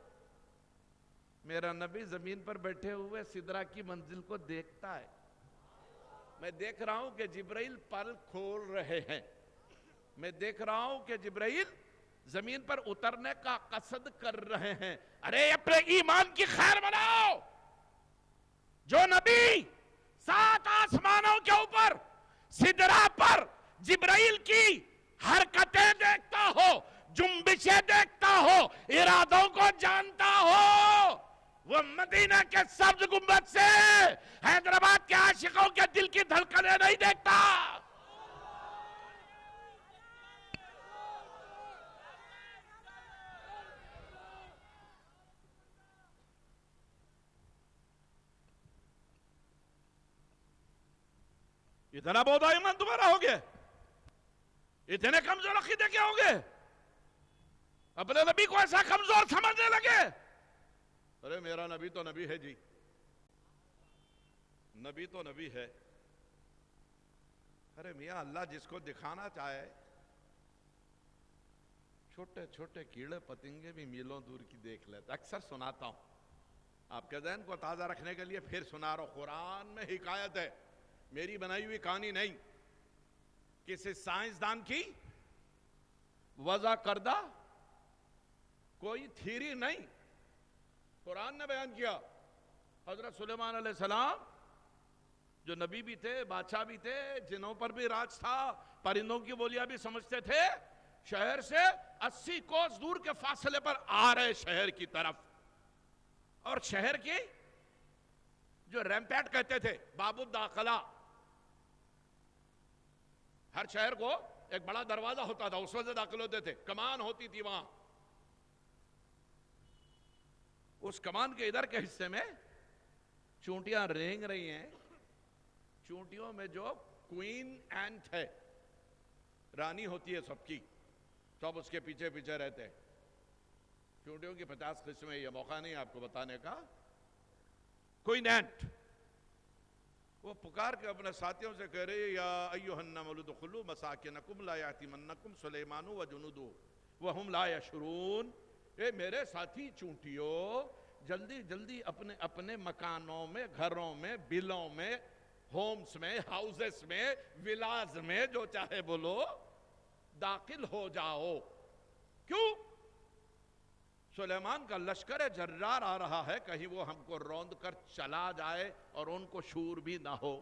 میرا نبی زمین پر بیٹھے ہوئے سدرہ کی منزل کو دیکھتا ہے۔ میں دیکھ رہا ہوں کہ جبرائیل پر کھول رہے ہیں، میں دیکھ رہا ہوں کہ جبرائیل زمین پر اترنے کا قصد کر رہے ہیں۔ ارے اپنے ایمان کی خیر بناؤ، جو نبی 7 آسمانوں کے اوپر سدرہ پر جبرائیل کی حرکتیں دیکھتا ہو، جنبشیں دیکھتا ہو، ارادوں کو جانتا ہو، وہ مدینہ کے سبز گنبد سے حیدرآباد کے عاشقوں کے دل کی دھڑکنیں نہیں دیکھتا۔ اتنا بودا ایمان تمہارا ہو گیا، اتنے کمزور عقیدے کیا ہوں گے، اپنے نبی کو ایسا کمزور سمجھنے لگے۔ ارے میرا نبی تو نبی ہے جی، نبی تو نبی ہے۔ ارے میاں اللہ جس کو دکھانا چاہے، چھوٹے چھوٹے کیڑے پتنگے بھی میلوں دور کی دیکھ لیتے۔ اکثر سناتا ہوں، آپ کے ذہن کو تازہ رکھنے کے لیے پھر سنا رہا ہوں۔ قرآن میں حکایت ہے، میری بنائی ہوئی کہانی نہیں، کسی سائنسدان کی وضع کردہ کوئی تھیری نہیں، قرآن نے بیان کیا۔ حضرت سلیمان علیہ السلام جو نبی بھی تھے، بادشاہ بھی تھے، جنوں پر بھی راج تھا، پرندوں کی بولیاں بھی سمجھتے تھے، شہر سے 80 کوس دور کے فاصلے پر آ رہے شہر کی طرف، اور شہر کی جو ریمپیٹ کہتے تھے، باب الداخلہ، ہر شہر کو ایک بڑا دروازہ ہوتا تھا، اس وجہ داخل ہوتے تھے، کمان ہوتی تھی وہاں۔ اس کمان کے ادھر کے حصے میں چونٹیاں رینگ رہی ہیں، چونٹیوں میں جو کوئین اینٹ ہے، رانی ہوتی ہے سب کی، سب اس کے پیچھے پیچھے رہتے ہیں۔ چونٹیوں کی 50 قسمیں، یہ موقع نہیں آپ کو بتانے کا۔ کوئین اینٹ وہ پکار کے اپنے ساتھیوں سے کہہ رہے، یا ایھا النمل ادخلوا مساکنکم لا یأتمنکم سلیمان وجنودہ وہم لا یشعرون۔ اے میرے ساتھی چونٹیوں، جلدی جلدی اپنے اپنے مکانوں میں، گھروں میں، بلوں میں، ہومز میں، ہاؤسز میں، ولاز میں، جو چاہے بولو، داخل ہو جاؤ۔ کیوں؟ سلیمان کا لشکر جرار آ رہا ہے، کہیں وہ ہم کو روند کر چلا جائے اور ان کو شعور بھی نہ ہو۔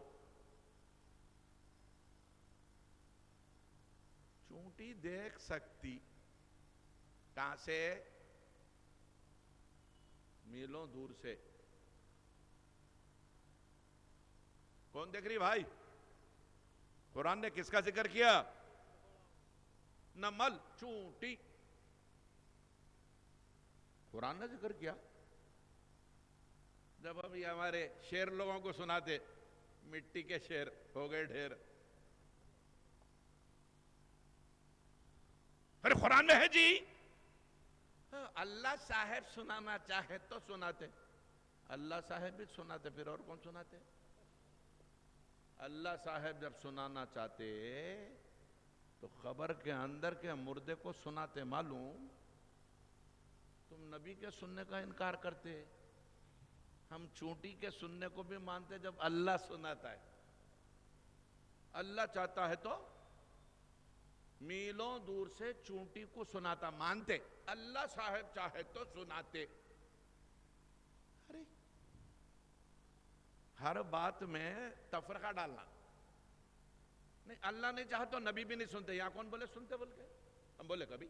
چونٹی دیکھ سکتی کہاں سے؟ میلوں دور سے۔ کون دیکھ رہی بھائی؟ قرآن نے کس کا ذکر کیا؟ نمل، چونٹی، قرآن نے ذکر کیا۔ جب ہم یہ ہمارے شعر لوگوں کو سناتے، مٹی کے شعر ہو گئے ڈھیر، پھر قرآن میں ہے جی، اللہ صاحب سنانا چاہے تو سناتے، اللہ صاحب بھی سناتے، پھر اور کون سناتے؟ اللہ صاحب جب سنانا چاہتے تو خبر کے اندر کے مردے کو سناتے، معلوم تم نبی کے سننے کا انکار کرتے. ہم چونٹی کے سننے کو بھی مانتے جب اللہ سناتا ہے. اللہ چاہتا ہے تو میلوں دور سے چونٹی کو سناتا. مانتے. اللہ صاحب چاہے تو سناتے. ارے ہر بات میں تفرقہ ڈالنا نہیں. اللہ نہیں چاہا تو نبی بھی نہیں سنتے. یہاں کون بولے سنتے بول کے؟ ہم بولے کبھی؟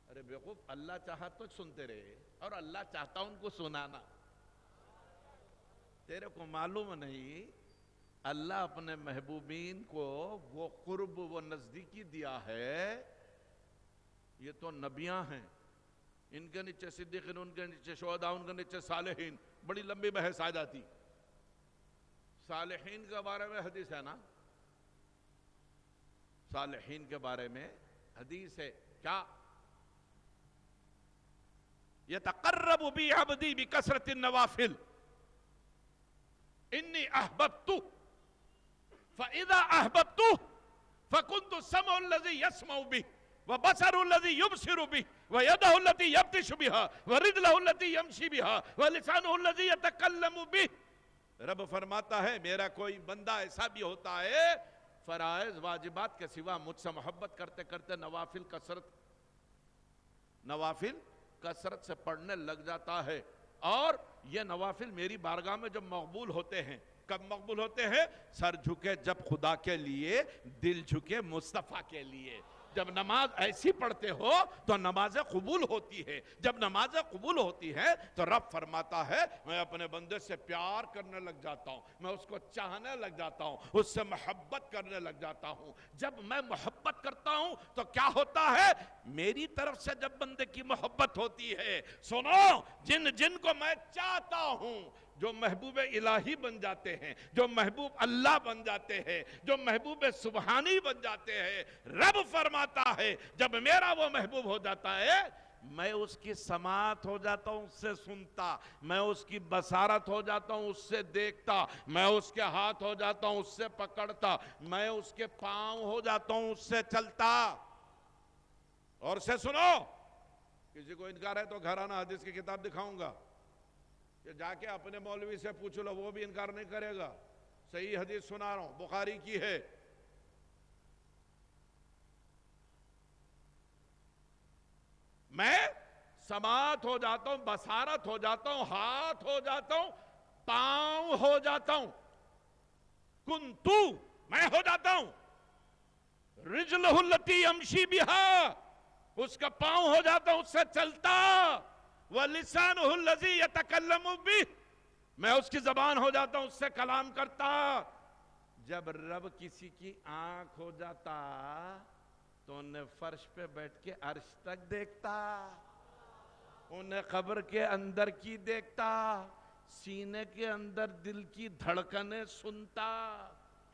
ارے بیوقوف، اللہ چاہا تو سنتے رہے اور اللہ چاہتا ان کو سنانا. تیرے کو معلوم نہیں اللہ اپنے محبوبین کو وہ قرب وہ نزدیکی دیا ہے. یہ تو نبیاں ہیں، ان کے نیچے صدیقین، ان کے نیچے شہداء، ان کے نیچے صالحین. بڑی لمبی بحث آ جاتی. صالحین کے بارے میں حدیث ہے نا، صالحین کے بارے میں حدیث ہے. کیا؟ یتقرب بی عبدی بکثرت النوافل انی احببتو فاذا احببتو فکنت السمع الذی یسمع بہ وبصر الذی یبصر بہ ویدہ التي یبطش بها ورجلہ التي یمشی بها ولسانہ الذی یتکلم بہ. رب فرماتا ہے میرا کوئی بندہ ایسا بھی ہوتا ہے فرائض واجبات کے سوا مجھ سے محبت کرتے کرتے نوافل کثرت سے پڑھنے لگ جاتا ہے. اور یہ نوافل میری بارگاہ میں جب مقبول ہوتے ہیں، کب مقبول ہوتے ہیں؟ سر جھکے جب خدا کے لیے، دل جھکے مصطفیٰ کے لیے. جب نماز ایسی پڑھتے ہو تو نمازیں قبول ہوتی ہے. جب نمازیں قبول ہوتی ہیں تو رب فرماتا ہے میں اپنے بندے سے پیار کرنے لگ جاتا ہوں، میں اس کو چاہنے لگ جاتا ہوں، اس سے محبت کرنے لگ جاتا ہوں. جب میں محبت کرتا ہوں تو کیا ہوتا ہے؟ میری طرف سے جب بندے کی محبت ہوتی ہے، سنو، جن کو میں چاہتا ہوں، جو محبوب الہی بن جاتے ہیں، جو محبوب اللہ بن جاتے ہیں، جو محبوب سبحانی بن جاتے ہیں، رب فرماتا ہے جب میرا وہ محبوب ہو جاتا ہے میں اس کی سماعت ہو جاتا ہوں، اس سے سنتا. میں اس کی بصارت ہو جاتا ہوں، اس سے دیکھتا. میں اس کے ہاتھ ہو جاتا ہوں، اس سے پکڑتا. میں اس کے پاؤں ہو جاتا ہوں، اس سے چلتا. اور سے سنو، کسی کو انکار ہے تو گھرانہ حدیث کی کتاب دکھاؤں گا کہ جا کے اپنے مولوی سے پوچھ لو، وہ بھی انکار نہیں کرے گا. صحیح حدیث سنا رہا ہوں، بخاری کی ہے. میں سماعت ہو جاتا ہوں، بصارت ہو جاتا ہوں، ہاتھ ہو جاتا ہوں، پاؤں ہو جاتا ہوں. کنتو، میں ہو جاتا ہوں. رجلہ التی یمشی بہا، اس کا پاؤں ہو جاتا ہوں، اس سے چلتا. وَلِسَانُهُ الَّذِي يَتَكَلَّمُ بِهِ، میں اس کی زبان ہو جاتا ہوں، اس سے کلام کرتا. جب رب کسی کی آنکھ ہو جاتا تو انہیں فرش پہ بیٹھ کے عرش تک دیکھتا، انہیں قبر کے اندر کی دیکھتا، سینے کے اندر دل کی دھڑکنیں سنتا.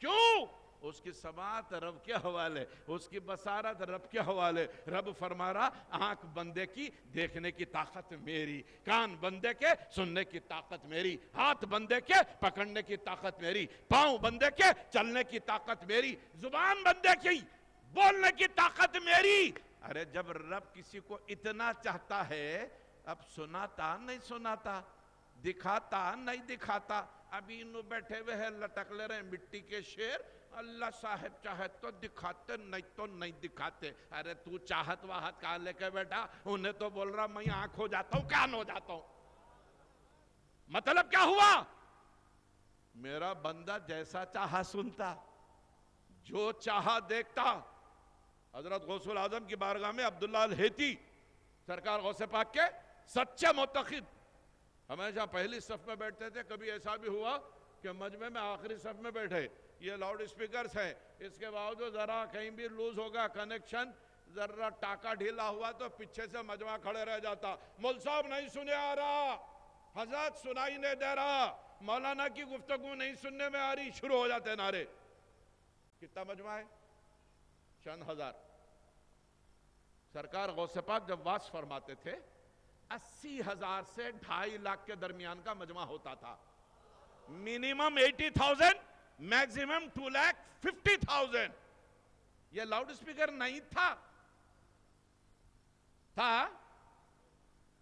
کیوں؟ اس کی سماعت رب کے حوالے، اس کی بصارت رب کے حوالے. رب فرما رہا آنکھ بندے کی دیکھنے کی طاقت میری، کان بندے کے سننے کی طاقت میری، ہاتھ بندے کے پکڑنے کی طاقت میری، پاؤں بندے کے چلنے کی طاقت میری، زبان بندے کی بولنے کی طاقت میری. ارے جب رب کسی کو اتنا چاہتا ہے، اب سناتا نہیں سناتا، دکھاتا نہیں دکھاتا. ابھی انہوں بیٹھے ہوئے ہیں لٹک لے رہے ہیں مٹی کے شیر. اللہ صاحب چاہے تو دکھاتے، نہیں تو نہیں دکھاتے. ارے تو چاہت واہت کہاں لے کے بیٹھا؟ انہیں تو بول رہا میں آنکھ ہو جاتا ہوں، کان ہو جاتا ہوں. مطلب کیا ہوا؟ میرا بندہ جیسا چاہا سنتا، جو چاہا دیکھتا. حضرت غوث العظم کی بارگاہ میں عبداللہ الہیتی سرکار غوث پاک کے سچے معتقد ہمیشہ پہلی صف میں بیٹھتے تھے. کبھی ایسا بھی ہوا کہ مجمع میں آخری صف میں بیٹھے. یہ لاؤڈ اسپیکرز ہیں، اس کے باوجود ذرا کہیں بھی لوز ہوگا کنیکشن، ذرا ٹاکا ڈھیلا ہوا تو پیچھے سے مجمع کھڑے رہ جاتا. مول صاحب نہیں سنے آ رہا، حضرت سنائی نہیں دے رہا، مولانا کی گفتگو نہیں سننے میں آ رہی. شروع ہو جاتے نعرے. کتنا مجمع ہے؟ چند ہزار. سرکار غوث پاک جب واعظ فرماتے تھے 80,000 سے 2.5 لاکھ کے درمیان کا مجمع ہوتا تھا. Minimum 80,000، maximum 2,50,000. یہ لاؤڈ اسپیکر نہیں تھا.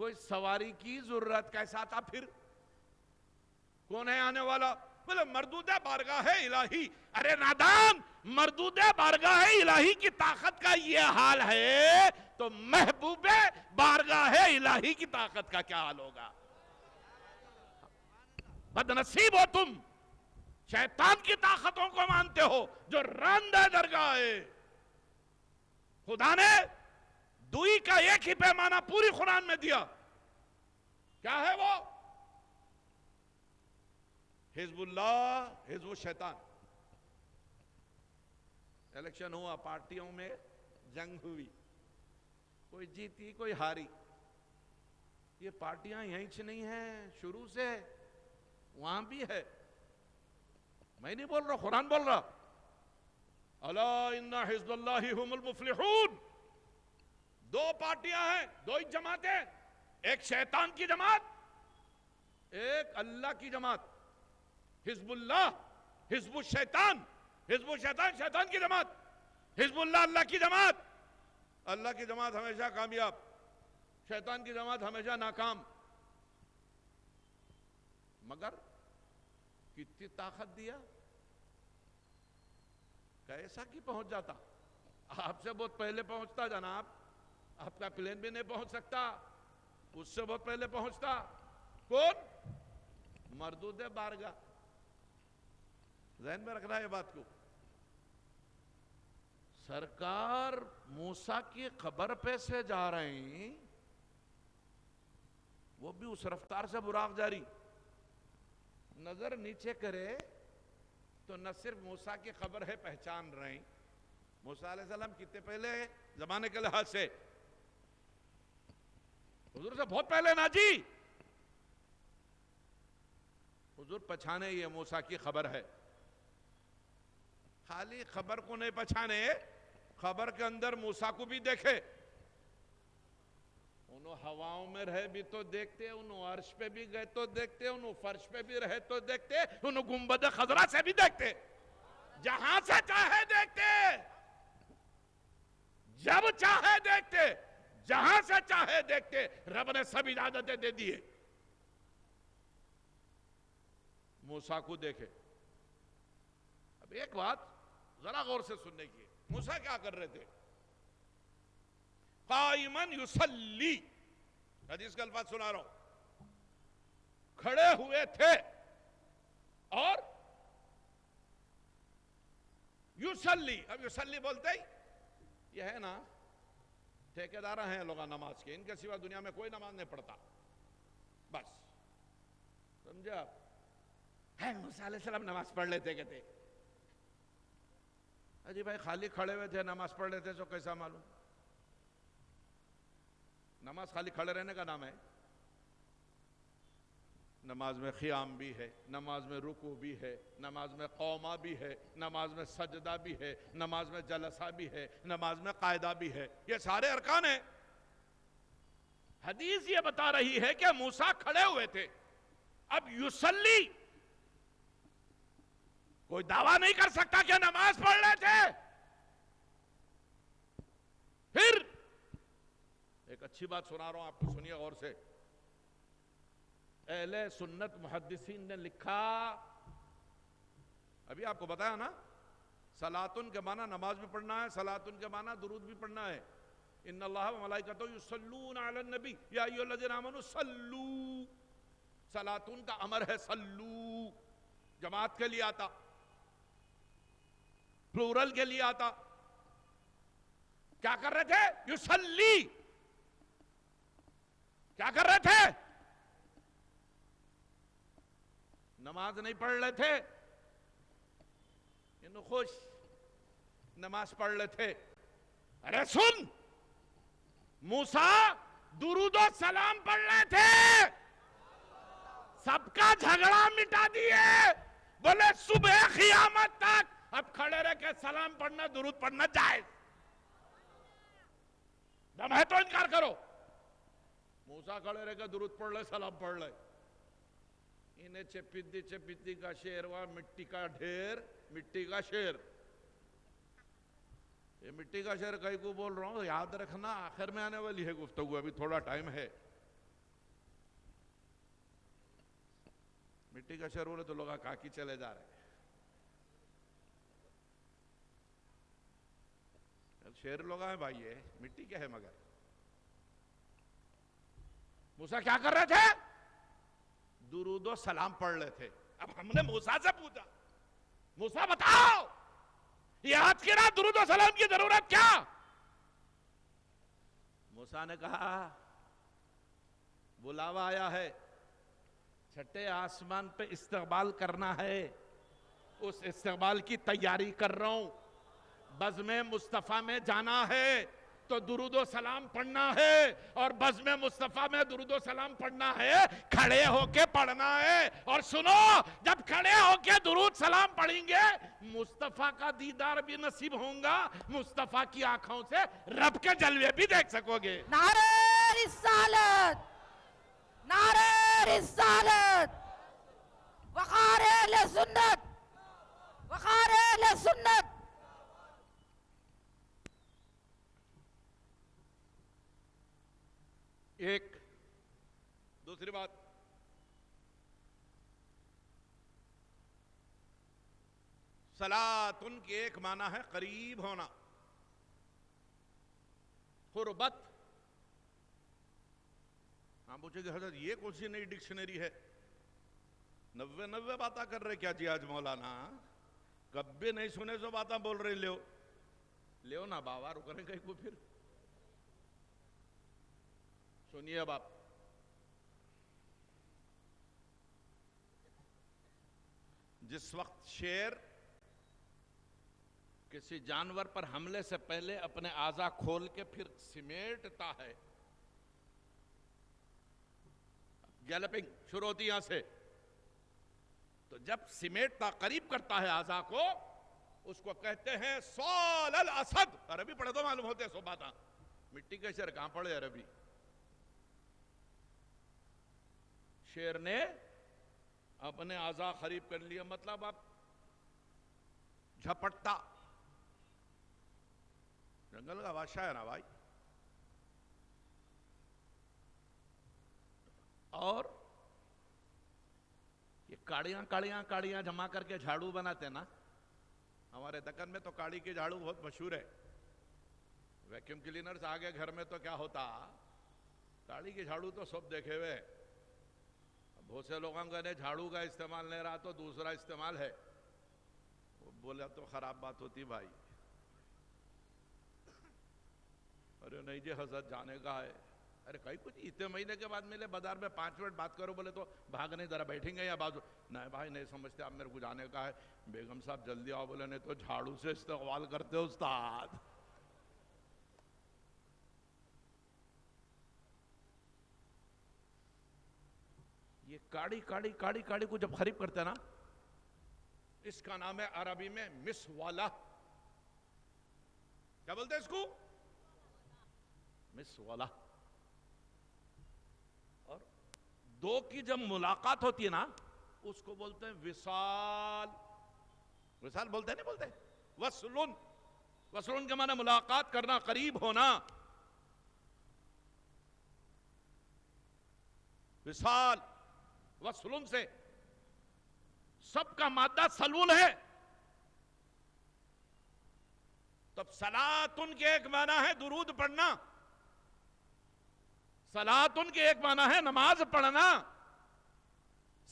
کوئی سواری کی ضرورت، کیسا تھا پھر؟ کون ہے آنے والا؟ بولے مردود بارگاہ الہی. ارے نادان، مردود بارگاہ الہی کی طاقت کا یہ حال ہے تو محبوب بارگاہ الہی کی طاقت کا کیا حال ہوگا؟ بد نصیب ہو تم، شیطان کی طاقتوں کو مانتے ہو جو راندہ درگاہ ہے. خدا نے دوئی کا ایک ہی پیمانہ پوری قرآن میں دیا. کیا ہے وہ؟ حزب اللہ، حزب الشیطان. الیکشن ہوا، پارٹیوں میں جنگ ہوئی، کوئی جیتی کوئی ہاری. یہ پارٹیاں یہیں سے نہیں ہیں، شروع سے وہاں بھی ہے. میں نہیں بول رہا، قرآن بول رہا. الا ان حزب اللہ هم المفلحون. دو پارٹیاں ہیں، دو ہی جماعتیں، ایک شیطان کی جماعت، ایک اللہ کی جماعت. حزب اللہ، حزب الشیطان. حزب الشیطان شیطان کی جماعت، حزب اللہ اللہ کی جماعت. اللہ کی جماعت ہمیشہ کامیاب، شیطان کی جماعت ہمیشہ ناکام. مگر کتنی طاقت دیا، کیسا کی پہنچ جاتا. آپ سے بہت پہلے پہنچتا جناب، آپ کا پلین بھی نہیں پہنچ سکتا، اس سے بہت پہلے پہنچتا. کون؟ مردود بارگاہ. ذہن میں رکھنا ہے یہ بات کو. سرکار موسیٰ کی قبر پہ سے جا رہے ہیں، وہ بھی اس رفتار سے براق جاری. نظر نیچے کرے تو نہ صرف موسیٰ کی قبر ہے پہچان رہے ہیں. موسیٰ علیہ السلام کتنے پہلے ہیں زمانے کے لحاظ سے؟ حضور سے بہت پہلے نا جی. حضور پہچانے یہ موسیٰ کی خبر ہے. خالی خبر کو نہیں پہچانے، خبر کے اندر موسیٰ کو بھی دیکھے. انہوں ہواؤں میں رہے بھی تو دیکھتے، انہوں عرش پہ بھی گئے تو دیکھتے، انہوں فرش پہ بھی رہے تو دیکھتے، انہوں گنبد خضرا سے بھی دیکھتے. جہاں سے چاہے دیکھتے، جب چاہے دیکھتے، جہاں سے چاہے دیکھتے. رب نے سب اجازتیں دے دیے. موسیٰ کو دیکھے. اب ایک بات ذرا غور سے سننے کی ہے. موسیٰ کیا کر رہے تھے؟ قائمن یصلی. حدیث کا الفاظ سنا رہا ہوں. کھڑے ہوئے تھے اور یصلی. اب یصلی بولتے ہی یہ ہے نا، ٹھیکیدار ہیں لوگ نماز کے، ان کے سوا دنیا میں کوئی نماز نہیں پڑھتا. بس سمجھا؟ موسیٰ علیہ السلام نماز پڑھ لیتے کہتے. اجی بھائی خالی کھڑے ہوئے تھے نماز پڑھ لیتے تو کیسا معلوم؟ نماز خالی کھڑے رہنے کا نام ہے؟ نماز میں قیام بھی ہے، نماز میں رکوع بھی ہے، نماز میں قومہ بھی ہے، نماز میں سجدہ بھی ہے، نماز میں جلسہ بھی ہے، نماز میں قاعدہ بھی ہے. یہ سارے ارکان ہیں. حدیث یہ بتا رہی ہے کہ موسیٰ کھڑے ہوئے تھے. اب یصلی کوئی دعویٰ نہیں کر سکتا کہ نماز پڑھ رہے تھے. پھر ایک اچھی بات سنا رہا ہوں آپ کو، سنیے غور سے. اہل سنت محدثین نے لکھا، ابھی آپ کو بتایا نا، صلاتن کے معنی نماز بھی پڑھنا ہے، صلاتن کے معنی درود بھی پڑھنا ہے. ان اللہ و ملائکتہ یصلون علی النبی یا ایھا الذین آمنوا صلوا. صلاتن کا امر ہے صلو، جماعت کے لیے آتا، پلورل کے لیے آتا. کیا کر رہے تھے؟ یصلی. کیا کر رہے تھے؟ نماز نہیں پڑھ رہے تھے. انہوں خوش نماز پڑھ رہے تھے. ارے سن، موسیٰ درود و سلام پڑھ رہے تھے، سب کا جھگڑا مٹا دیے. بولے صبح قیامت تک اب کھڑے رہ کے سلام پڑھنا درود پڑھنا جائز. دم ہے تو انکار کرو. موسیٰ کھڑے رہ کے درود پڑھ لے، سلام پڑھ لے. انہیں چپیتی کا شیر ہوا، مٹی کا ڈھیر، مٹی کا شیر. یہ مٹی کا شیر کئی کو بول رہا ہوں، یاد رکھنا آخر میں آنے والی ہے گفتگو، ابھی تھوڑا ٹائم ہے. مٹی کا شعر بولے تو لوگ کاکی چلے جا رہے ہیں. شعر لوگ ہیں بھائی، یہ مٹی کیا ہے؟ مگر موسیٰ کیا کر رہے تھے؟ درود و سلام پڑھ رہے تھے. اب ہم نے موسیٰ سے پوچھا، موسیٰ بتاؤ یہ آج کی رات درود و سلام کی ضرورت کیا؟ موسیٰ نے کہا بلاوا آیا ہے، چھٹے آسمان پہ استقبال کرنا ہے، اس استقبال کی تیاری کر رہا ہوں. بزم مصطفیٰ میں جانا ہے تو درود و سلام پڑھنا ہے، اور بزم مصطفیٰ میں درود و سلام پڑھنا ہے کھڑے ہو کے پڑھنا ہے. اور سنو، جب کھڑے ہو کے درود سلام پڑھیں گے مصطفیٰ کا دیدار بھی نصیب ہوگا، مصطفیٰ کی آنکھوں سے رب کے جلوے بھی دیکھ سکو گے. نعرہ رسالت، نعرہ رسالت، وقار اہل سنت، وقار اہل سنت. ایک دوسری بات، صلاۃ کی ایک معنی ہے قریب ہونا، قربت. ہاں پوچھے کہ حضرت یہ کون سی نئی ڈکشنری ہے؟ 90 باتیں کر رہے کیا جی آج مولانا؟ کبھی نہیں سنے سو باتیں بول رہے. لیو نا باوا، رک رہے کہیں کو. پھر سنیے اب آپ، جس وقت شیر کسی جانور پر حملے سے پہلے اپنے اعضا کھول کے پھر سمیٹتا ہے، گیلپنگ شروع ہوتی یہاں سے، تو جب سمیٹتا قریب کرتا ہے اعضا کو، اس کو کہتے ہیں صال الاسد. عربی پڑھے تو معلوم ہوتے سو باتاں. مٹی کے شعر کہاں پڑھے عربی؟ شیر نے اپنے اعضا قریب کر لیا، مطلب اب جھپٹتا. جنگل کا بادشاہ ہے نا بھائی. اور یہ کاڑیاں جمع کر کے جھاڑو بناتے نا. ہمارے دکن میں تو کاڑی کی جھاڑو بہت مشہور ہے. ویکیوم کلینرز آگے گھر میں تو کیا ہوتا، کاڑی کی جھاڑو تو سب دیکھے ہوئے. بہت سے لوگوں نے جھاڑو کا استعمال نہیں رہا تو دوسرا استعمال ہے. وہ بولا تو خراب بات ہوتی بھائی. ارے نہیں جی حضرت جانے کا ہے. ارے کئی کچھ اتنے مہینے کے بعد ملے بازار میں 5 منٹ بات کرو بولے تو بھاگ نہیں، ذرا بیٹھیں گے یا بازو. نہیں بھائی نہیں سمجھتے آپ، میرے کو جانے کا ہے. بیگم صاحب جلدی آؤ بولے، نہیں تو جھاڑو سے استقبال کرتے استاد. یہ کاڑی کو جب قریب کرتے نا، اس کا نام ہے عربی میں مسوالہ. کیا بولتے ہیں اس کو؟ مسوالہ. اور دو کی جب ملاقات ہوتی ہے نا، اس کو بولتے ہیں وصال. وصال بولتے ہیں نہیں بولتے؟ وصلن. وصلن کے معنی ملاقات کرنا، قریب ہونا. وصال وصلن سے سب کا مادہ سلون ہے. تب صلاتن کے ایک معنی ہے درود پڑھنا، صلاتن کے ایک معنی ہے نماز پڑھنا،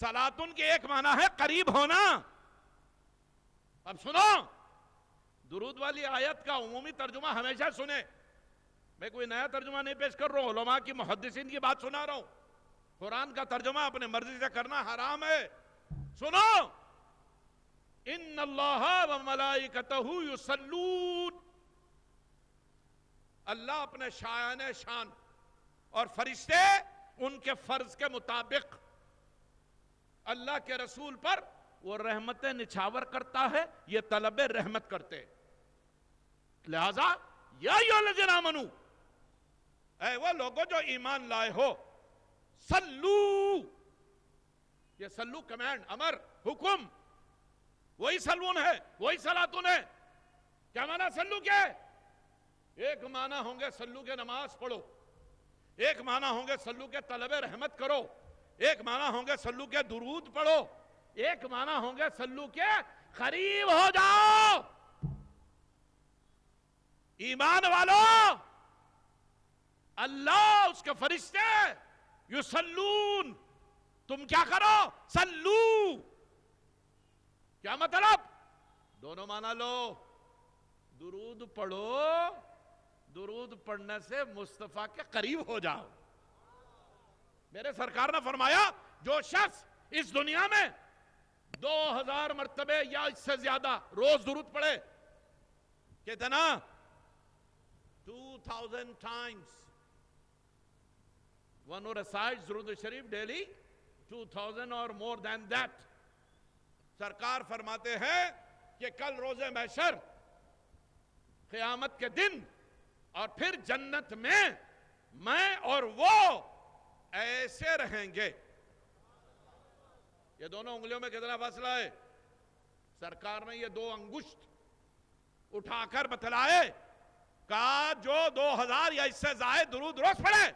صلاتن کے ایک معنی ہے قریب ہونا. اب سنو، درود والی آیت کا عمومی ترجمہ ہمیشہ سنیں. میں کوئی نیا ترجمہ نہیں پیش کر رہا ہوں، علماء کی محدثین کی بات سنا رہا ہوں. قرآن کا ترجمہ اپنے مرضی سے کرنا حرام ہے. سنو، ان اللہ و ملائکتہ یصلون. اللہ اپنے شایان شان اور فرشتے ان کے فرض کے مطابق اللہ کے رسول پر وہ رحمتیں نچھاور کرتا ہے، یہ طلب رحمت کرتے. لہذا یا ایھا الذین آمنوا، اے وہ لوگوں جو ایمان لائے ہو، سلو. یہ سلو کمانڈ، امر، حکم، وہی سلون ہے، وہی صلاتون ہے. کیا معنی سلو کیا ہے؟ ایک معنی ہوں گے سلو کے نماز پڑھو، ایک معنی ہوں گے سلو کے طلب رحمت کرو، ایک معنی ہوں گے سلو کے درود پڑھو، ایک معنی ہوں گے سلو کے قریب ہو جاؤ. ایمان والو، اللہ اس کے فرشتے یصلون، تم کیا کرو؟ سلو. کیا مطلب؟ دونوں معنی لو. درود پڑھو، درود پڑھنے سے مصطفیٰ کے قریب ہو جاؤ. میرے سرکار نے فرمایا جو شخص اس دنیا میں 2000 مرتبے یا اس سے زیادہ روز درود پڑھے، کتنا؟ 2000 times. One who recites درود شریف daily 2000 or more than that. سرکار فرماتے ہیں کہ کل روز محشر، قیامت کے دن، اور پھر جنت میں اور وہ ایسے رہیں گے. یہ دونوں انگلیوں میں کتنا فاصلہ ہے؟ سرکار نے یہ 2 انگشت اٹھا کر بتلائے، کہا جو 2000 یا اس سے زائد درود روز پڑھے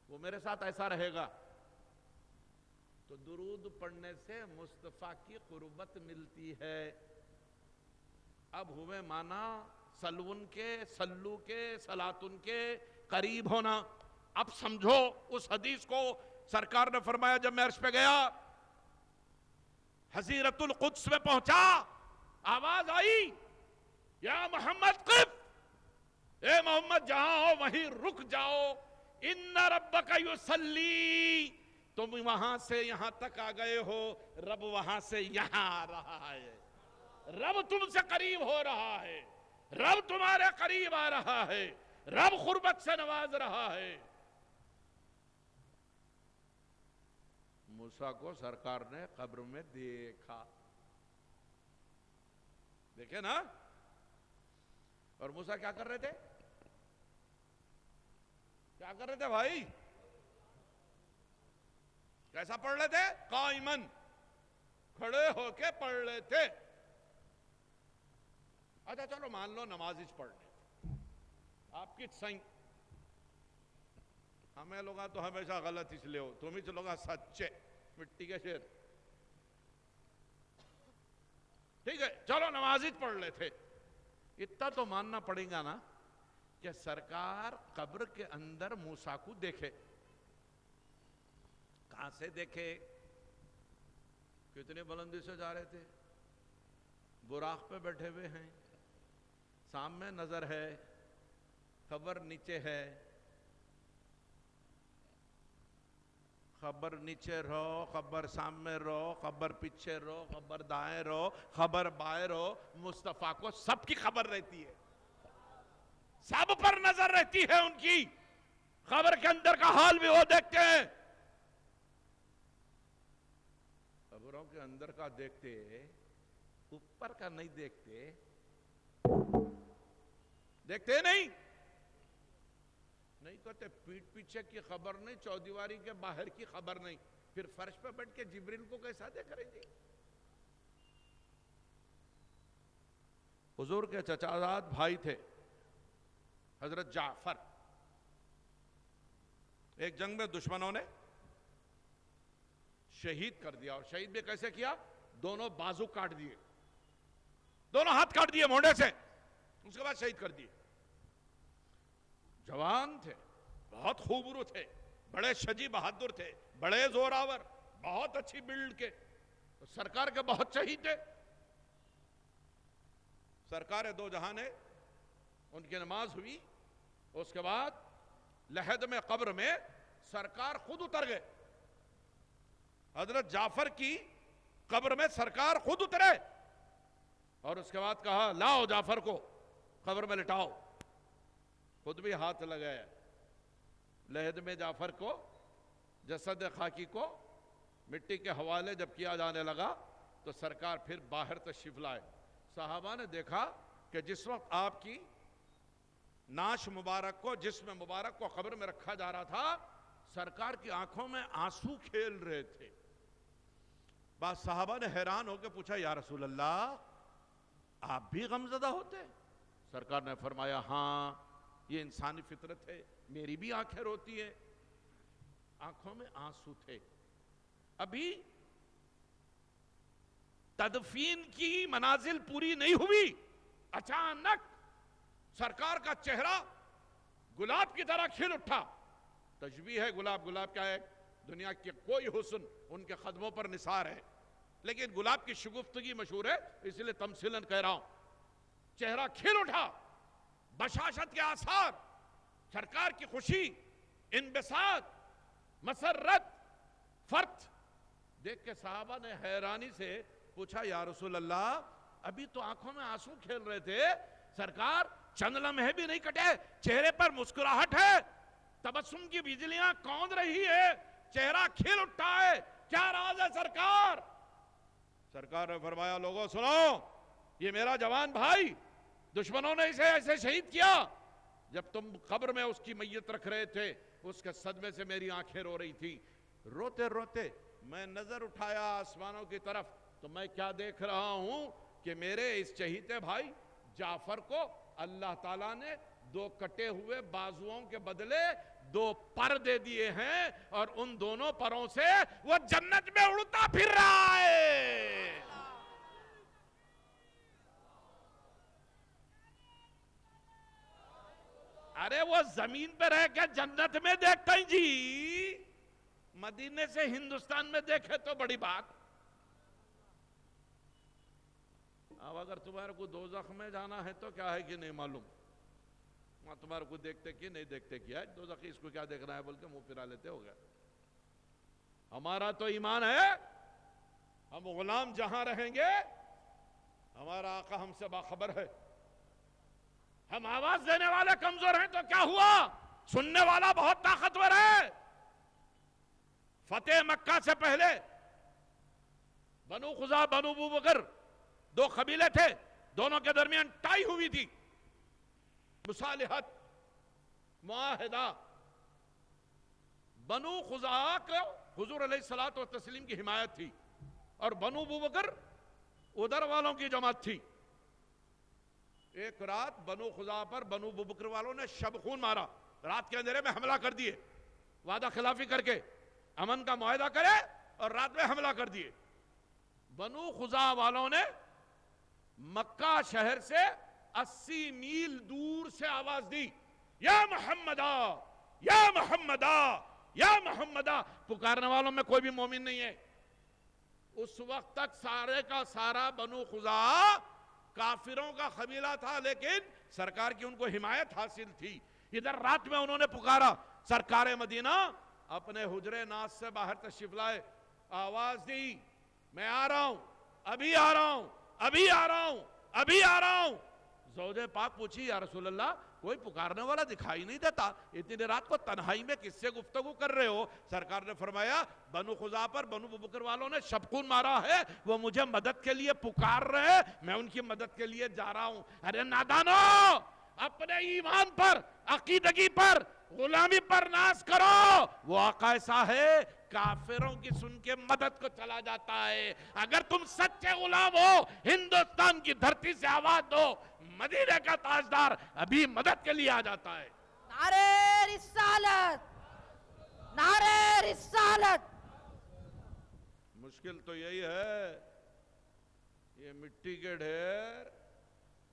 وہ میرے ساتھ ایسا رہے گا. تو درود پڑھنے سے مصطفیٰ کی قربت ملتی ہے. اب ہوئے مانا سلون کے، سلو کے، صلاتن کے قریب ہونا. اب سمجھو اس حدیث کو. سرکار نے فرمایا جب میں عرش پہ گیا، حضیرت القدس میں پہنچا، آواز آئی یا محمد قف، اے محمد جہاں ہو وہیں رک جاؤ، ان ربک یصلی. تم وہاں سے یہاں تک آ گئے ہو، رب وہاں سے یہاں آ رہا ہے. رب تم سے قریب ہو رہا ہے، رب تمہارے قریب آ رہا ہے، رب قربت سے نواز رہا ہے. موسیٰ کو سرکار نے قبر میں دیکھا، دیکھے نا. اور موسیٰ کیا کر رہے تھے؟ کیا کر رہے تھے بھائی؟ کیسا پڑھ رہے تھے؟ قائمن، کھڑے ہو کے پڑھ رہے تھے. اچھا چلو مان لو نماز ہی پڑھ رہے، آپ کی صحیح. ہمیں لوگا تو ہمیشہ غلط اس لیے ہو، تم ہی لوگا سچے مٹی کے شیر. ٹھیک ہے چلو نماز ہی پڑھ رہے تھے. اتنا تو ماننا پڑے گا نا کہ سرکار قبر کے اندر موسیٰ کو دیکھے. کہاں سے دیکھے؟ کتنی بلندی سے جا رہے تھے، براق پہ بیٹھے ہوئے ہیں، سامنے نظر ہے، خبر نیچے ہے. خبر نیچے رہو، خبر سامنے رہو، خبر پیچھے رہو، خبر دائیں رہو، خبر بائیں رہو، مصطفیٰ کو سب کی خبر رہتی ہے، سب پر نظر رہتی ہے ان کی. خبر کے اندر کا حال بھی وہ دیکھتے ہیں. خبروں کے اندر کا دیکھتے، اوپر کا نہیں دیکھتے. دیکھتے نہیں کہتے پیٹ پیچھے کی خبر نہیں، چودیواری کے باہر کی خبر نہیں. پھر فرش پہ بیٹھ کے جبریل کو کیسا دیکھ رہے تھے؟ حضور کے چچازاد بھائی تھے حضرت جعفر. ایک جنگ میں دشمنوں نے شہید کر دیا. اور شہید بھی کیسے کیا؟ دونوں بازو کاٹ دیے، دونوں ہاتھ کاٹ دیے مونڈے سے، اس کے بعد شہید کر دیے. جوان تھے، بہت خوبرو تھے، بڑے شجی بہادر تھے، بڑے زوراور، بہت اچھی بلڈ کے، سرکار کے بہت شہید تھے. سرکار دو جہاں نے ان کی نماز ہوئی. اس کے بعد لحد میں قبر میں سرکار خود اتر گئے. حضرت جعفر کی قبر میں سرکار خود اترے اور اس کے بعد کہا لاؤ جعفر کو قبر میں لٹاؤ. خود بھی ہاتھ لگایا. لحد میں جعفر کو، جسد خاکی کو مٹی کے حوالے جب کیا جانے لگا تو سرکار پھر باہر تشریف لائے. صحابہ نے دیکھا کہ جس وقت آپ کی ناش مبارک کو، جسم مبارک کو قبر میں رکھا جا رہا تھا، سرکار کی آنکھوں میں آنسو کھیل رہے تھے. بعض صحابہ نے حیران ہو کے پوچھا یا رسول اللہ آپ بھی غمزدہ ہوتے؟ سرکار نے فرمایا ہاں یہ انسانی فطرت ہے، میری بھی آنکھیں روتی ہیں. آنکھوں میں آنسو تھے. ابھی تدفین کی منازل پوری نہیں ہوئی، اچانک سرکار کا چہرہ گلاب کی طرح کھل اٹھا. تشبیہ ہے گلاب کیا ہے؟ دنیا کے کوئی حسن ان کے قدموں پر نثار ہے، لیکن گلاب کی شگفتگی مشہور ہے، اس لیے تمثیلاً کہہ رہا ہوں. چہرہ کھل اٹھا، بشاشت کے آثار، سرکار کی خوشی، انبساط، مسرت، فرت دیکھ کے صحابہ نے حیرانی سے پوچھا یا رسول اللہ ابھی تو آنکھوں میں آنسو کھیل رہے تھے، سرکار چند لمحے بھی نہیں کٹے، چہرے پر مسکراہٹ ہے، تبسم کی بجلیاں کوند رہی ہے، چہرہ کھل اٹھا ہے، کیا راز ہے سرکار؟ سرکار نے فرمایا لوگوں سنو، یہ میرا جوان بھائی، دشمنوں نے اسے ایسے شہید کیا، جب تم قبر میں اس کی میت رکھ رہے تھے اس کے صدمے سے میری آنکھیں رو رہی تھی. روتے روتے میں نظر اٹھایا آسمانوں کی طرف تو میں کیا دیکھ رہا ہوں کہ میرے اس چہیتے بھائی جعفر کو اللہ تعالیٰ نے 2 کٹے ہوئے بازوؤں کے بدلے 2 پر دے دیے ہیں، اور ان دونوں پروں سے وہ جنت میں اڑتا پھر رہا ہے. ارے وہ زمین پہ رہ کے جنت میں دیکھتا ہی جی، مدینے سے ہندوستان میں دیکھے تو بڑی بات. اب اگر تمہارے کو دوزخ میں جانا ہے تو کیا ہے کہ نہیں معلوم، تمہارے کو دیکھتے کہ نہیں دیکھتے کیا ہے، دوزخی اس کو کیا دیکھنا ہے بول کے منہ پھرا لیتے ہو گیا. ہمارا تو ایمان ہے، ہم غلام جہاں رہیں گے ہمارا آقا ہم سے باخبر ہے. ہم آواز دینے والے کمزور ہیں تو کیا ہوا، سننے والا بہت طاقتور ہے. فتح مکہ سے پہلے بنو خزاع بنو ابو بکر 2 قبیلے تھے، دونوں کے درمیان ٹائی ہوئی تھی، مصالحت، معاہدہ. بنو خزاع کو حضور علیہ الصلوۃ والتسلیم کی حمایت تھی، اور بنو ابو بکر ادھر والوں کی جماعت تھی. ایک رات بنو خزاع پر بنو ابو بکر والوں نے شب خون مارا، رات کے اندھیرے میں حملہ کر دیے، وعدہ خلافی کر کے امن کا معاہدہ کرے اور رات میں حملہ کر دیے. بنو خزاع والوں نے مکہ شہر سے 80 میل دور سے آواز دی، یا محمدہ یا محمدہ یا محمدہ. پکارنے والوں میں کوئی بھی مومن نہیں ہے. اس وقت تک سارے کا سارا بنو خزاع کافروں کا قبیلہ تھا، لیکن سرکار کی ان کو حمایت حاصل تھی. ادھر رات میں انہوں نے پکارا، سرکار مدینہ اپنے حجرے ناز سے باہر تشریف لائے، آواز دی میں آ رہا ہوں، ابھی آ رہا ہوں، ابھی آ رہا ہوں، ابھی آ رہا ہوں. زوج پاک پوچھی یا رسول اللہ کوئی پکارنے والا دکھائی نہیں دیتا، اتنی رات کو تنہائی میں کس سے گفتگو کر رہے ہو؟ سرکار نے فرمایا بنو خزاع پر بنو ابو بکر والوں نے شبخون مارا ہے، وہ مجھے مدد کے لیے پکار رہے ہیں، میں ان کی مدد کے لیے جا رہا ہوں. ارے نادانو، اپنے ایمان پر، عقیدگی پر، غلامی پر ناز کرو. وہ آقا ایسا ہے کافروں کی سن کے مدد کو چلا جاتا ہے. اگر تم سچے غلام ہو ہندوستان کی دھرتی سے آواز دو، مدینے کا تاجدار ابھی مدد کے لیے آ جاتا ہے. نعرہ رسالت، نعرہ رسالت. مشکل تو یہی ہے، یہ مٹی کے ڈھیر،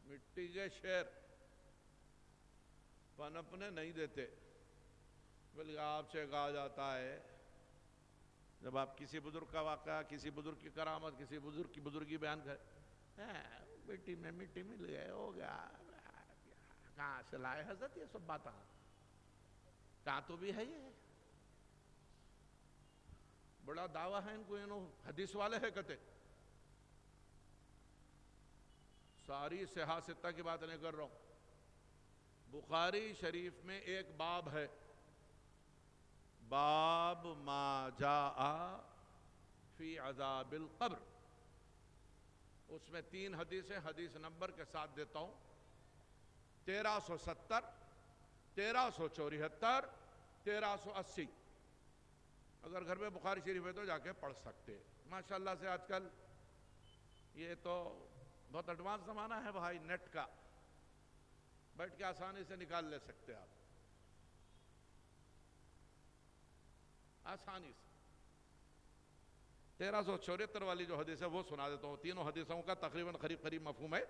مٹی کے شیر پنپنے نہیں دیتے. بلکہ آپ سے کہا جاتا ہے جب آپ کسی بزرگ کا واقعہ، کسی بزرگ کی کرامت، کسی بزرگ کی بزرگی بیان کریں، مٹی میں مٹی مل گئے، ہو گیا، کہاں سے لائے حضرت یہ سب باتاں؟ کہاں تو بھی ہے یہ بڑا دعویٰ ہے ان کو، انہوں حدیث والے ہے کہتے. ساری صحاح ستہ کی بات نہیں کر رہا ہوں. بخاری شریف میں ایک باب ہے، باب ما جاء فی عذاب القبر. اس میں 3 حدیثیں حدیث نمبر کے ساتھ دیتا ہوں، 1370، 1374، 1380. اگر گھر میں بخاری شریف ہے تو جا کے پڑھ سکتے. ماشاءاللہ سے آج کل یہ تو بہت ایڈوانس زمانہ ہے بھائی، نیٹ کا، بیٹھ کے آسانی سے نکال لے سکتے آپ. آسانی سے 1374 والی جو حدیث ہے وہ سنا دیتا ہوں. تینوں حدیثوں کا تقریباً قریب مفہوم ہے.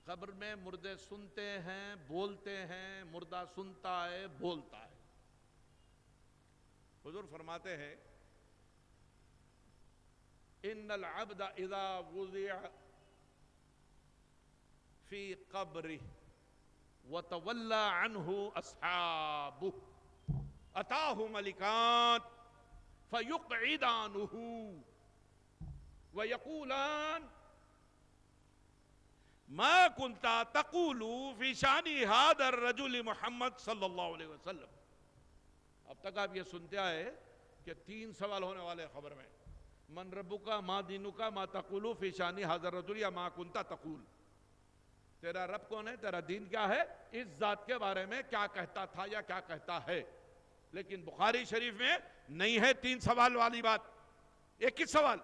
قبر میں مردے سنتے ہیں بولتے ہیں, مردہ سنتا ہے بولتا ہے. حضور فرماتے ہیں ان العبد اذا وضع فی قبرہ وتولى عنه اصحابه اتاه ملکان فيقعدانه ويقولان ما كنت تقول في شان هذا الرجل محمد صلی اللہ علیہ وسلم. اب تک آپ یہ سنتے آئے کہ 3 سوال ہونے والے خبر میں. من ربک ما دینک ما تقول فی شان هذا الرجل یا ما كنت تقول. تیرا رب کون ہے, تیرا دین کیا ہے, اس ذات کے بارے میں کیا کہتا تھا یا کیا کہتا ہے. لیکن بخاری شریف میں نہیں ہے 3 سوال والی بات, ایک ہی سوال.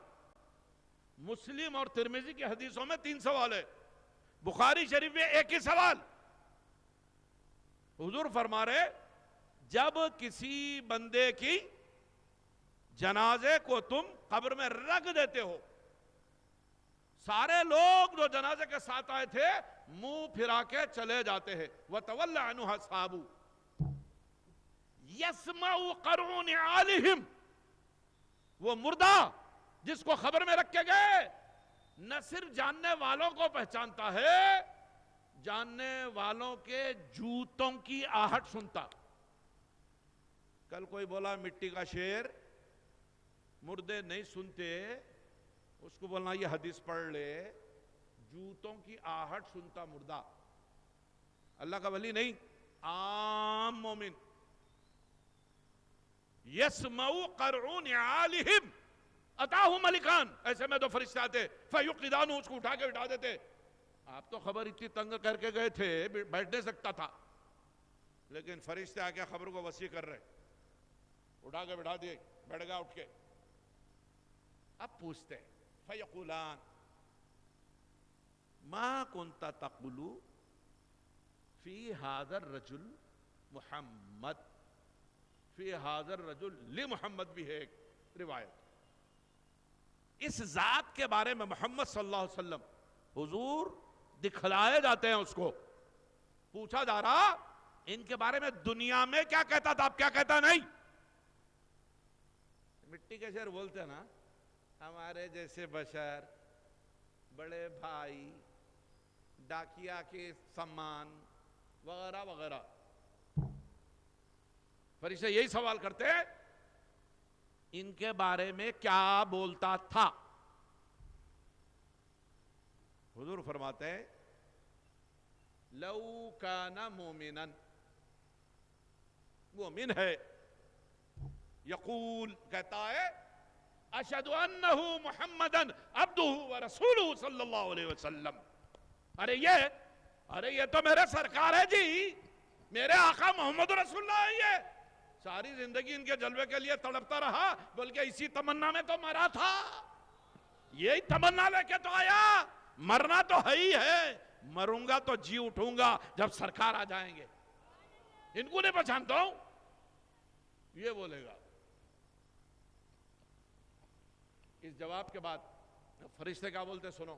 مسلم اور ترمذی کی حدیثوں میں 3 سوال ہے, بخاری شریف میں ایک ہی سوال. حضور فرما رہے جب کسی بندے کی جنازے کو تم قبر میں رکھ دیتے ہو, سارے لوگ جو جنازے کے ساتھ آئے تھے منہ پھرا کے چلے جاتے ہیں. وَتَوَلَّ عَنْهُ أَصْحَابُهُ يَسْمَعُ قَرْعُ نِعَالِهِمْ. وہ مردہ جس کو خبر میں رکھے گئے نہ صرف جاننے والوں کو پہچانتا ہے, جاننے والوں کے جوتوں کی آہٹ سنتا. کل کوئی بولا مٹی کا شیر, مردے نہیں سنتے, اس کو بولنا یہ حدیث پڑھ لے. جوتوں کی آہٹ سنتا مردہ, اللہ کا ولی نہیں, عام مومن. یسمعو قرعو نعالہم اتاہو ملکان, ایسے میں 2 فرشتے آتے فیقدانو, اس کو اٹھا کے بٹھا دیتے. آپ تو خبر اتنی تنگ کر کے گئے تھے بیٹھ نہیں سکتا تھا, لیکن فرشتے آ کے خبر کو وسیع کر رہے, اٹھا کے بٹھا دیے, بیٹھ گیا اٹھ کے. اب پوچھتے فیقولان ما کنت تقول فی هذا الرجل محمد. فی هذا الرجل لمحمد بھی ہے ایک روایت. اس ذات کے بارے میں محمد صلی اللہ علیہ وسلم حضور دکھلائے جاتے ہیں, اس کو پوچھا جا رہا ان کے بارے میں دنیا میں کیا کہتا تھا, آپ کیا کہتا نہیں. مٹی کے شعر بولتے ہیں نا, ہمارے جیسے بشر, بڑے بھائی, ڈاکیا کے سامان وغیرہ وغیرہ. فرشتے یہی سوال کرتے ہیں ان کے بارے میں کیا بولتا تھا. حضور فرماتے ہیں لو کان مومنا, مومن ہے, یقول کہتا ہے اشہد انہ محمدن عبدہ ورسولہ صلی اللہ علیہ وسلم. ارے یہ تو میرے سرکار ہے جی, میرے آقا محمد رسول اللہ ہے. یہ ساری زندگی ان کے جلوے کے لیے تڑپتا رہا, بلکہ اسی تمنا میں تو مرا تھا, یہی تمنا لے کے تو آیا. مرنا تو ہے ہی ہے, مروں گا تو جی اٹھوں گا جب سرکار آ جائیں گے. ان کو نہیں پہچانتا ہوں, یہ بولے گا. اس جواب کے بعد فرشتے کیا بولتے سنو,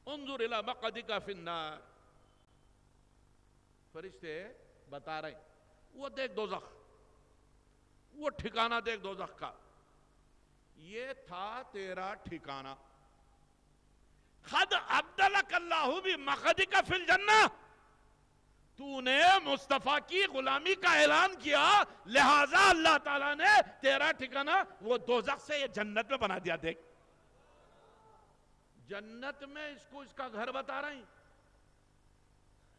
انظر الی مقعدک فی النار. فرشتے بتا رہے وہ دیکھ دوزخ, وہ ٹھکانہ دیکھ دوزخ کا, یہ تھا تیرا ٹھکانہ. قد ابدلک اللہ بمقعدک فی الجنہ, تو نے مصطفیٰ کی غلامی کا اعلان کیا, لہٰذا اللہ تعالیٰ نے تیرا ٹھکانہ وہ دوزخ سے یہ جنت میں بنا دیا. دیکھ جنت میں اس کو اس کا گھر بتا رہے ہیں.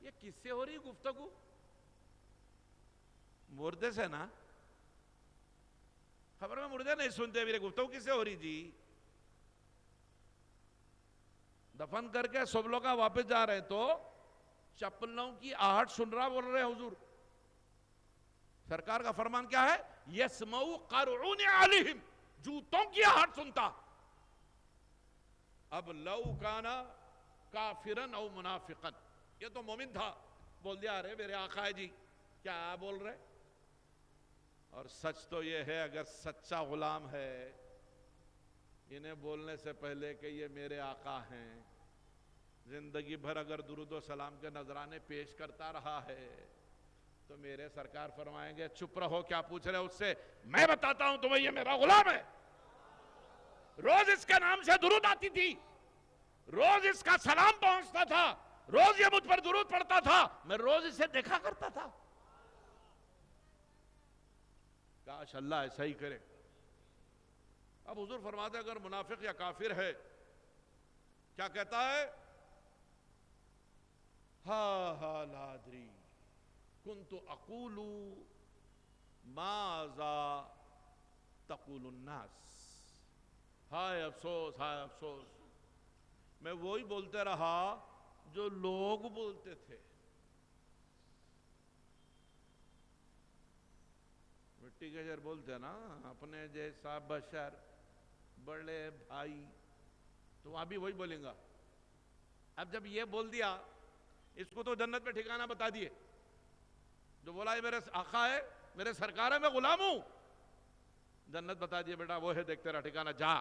یہ کس سے ہو رہی گفتگو؟ مردے سے نا, خبر میں مردے نہیں سنتے, میرے گفتگو کس سے ہو رہی جی؟ دفن کر کے سب لوگ واپس جا رہے تو چپلوں کی آہٹ سن رہا بول رہے حضور. سرکار کا فرمان کیا ہے؟ یسمعو قرعو نعالہم, جوتوں کی آہٹ سنتا. اب لو کانا کافرن او منافقن, یہ تو مومن تھا, بول دیا ارے میرے آقا ہے جی, کیا بول رہے, اور سچ تو یہ ہے اگر سچا غلام ہے انہیں بولنے سے پہلے کہ یہ میرے آقا ہیں زندگی بھر اگر درود و سلام کے نذرانے پیش کرتا رہا ہے تو میرے سرکار فرمائیں گے چپ رہو کیا پوچھ رہے اس سے میں بتاتا ہوں تمہیں یہ میرا غلام ہے روز اس کے نام سے درود آتی تھی روز اس کا سلام پہنچتا تھا روز یہ مجھ پر درود پڑتا تھا میں روز اسے دیکھا کرتا تھا کاش اللہ ایسا ہی کرے اب حضور فرماتے ہیں اگر منافق یا کافر ہے کیا کہتا ہے ہا لا ادری کنت اقول ماذا تقول الناس ہائے افسوس میں وہی بولتے رہا جو لوگ بولتے تھے مٹی کے شعر بولتے ہیں نا اپنے جیسا بشر بڑے بھائی تو وہاں بھی وہی بولیں گا اب جب یہ بول دیا اس کو تو جنت میں ٹھکانہ بتا دیے جو بولا یہ میرے آقا ہے میرے سرکار ہے میں غلام ہوں جنت بتا دیے بیٹا وہ ہے دیکھتے رہا ٹھکانہ جا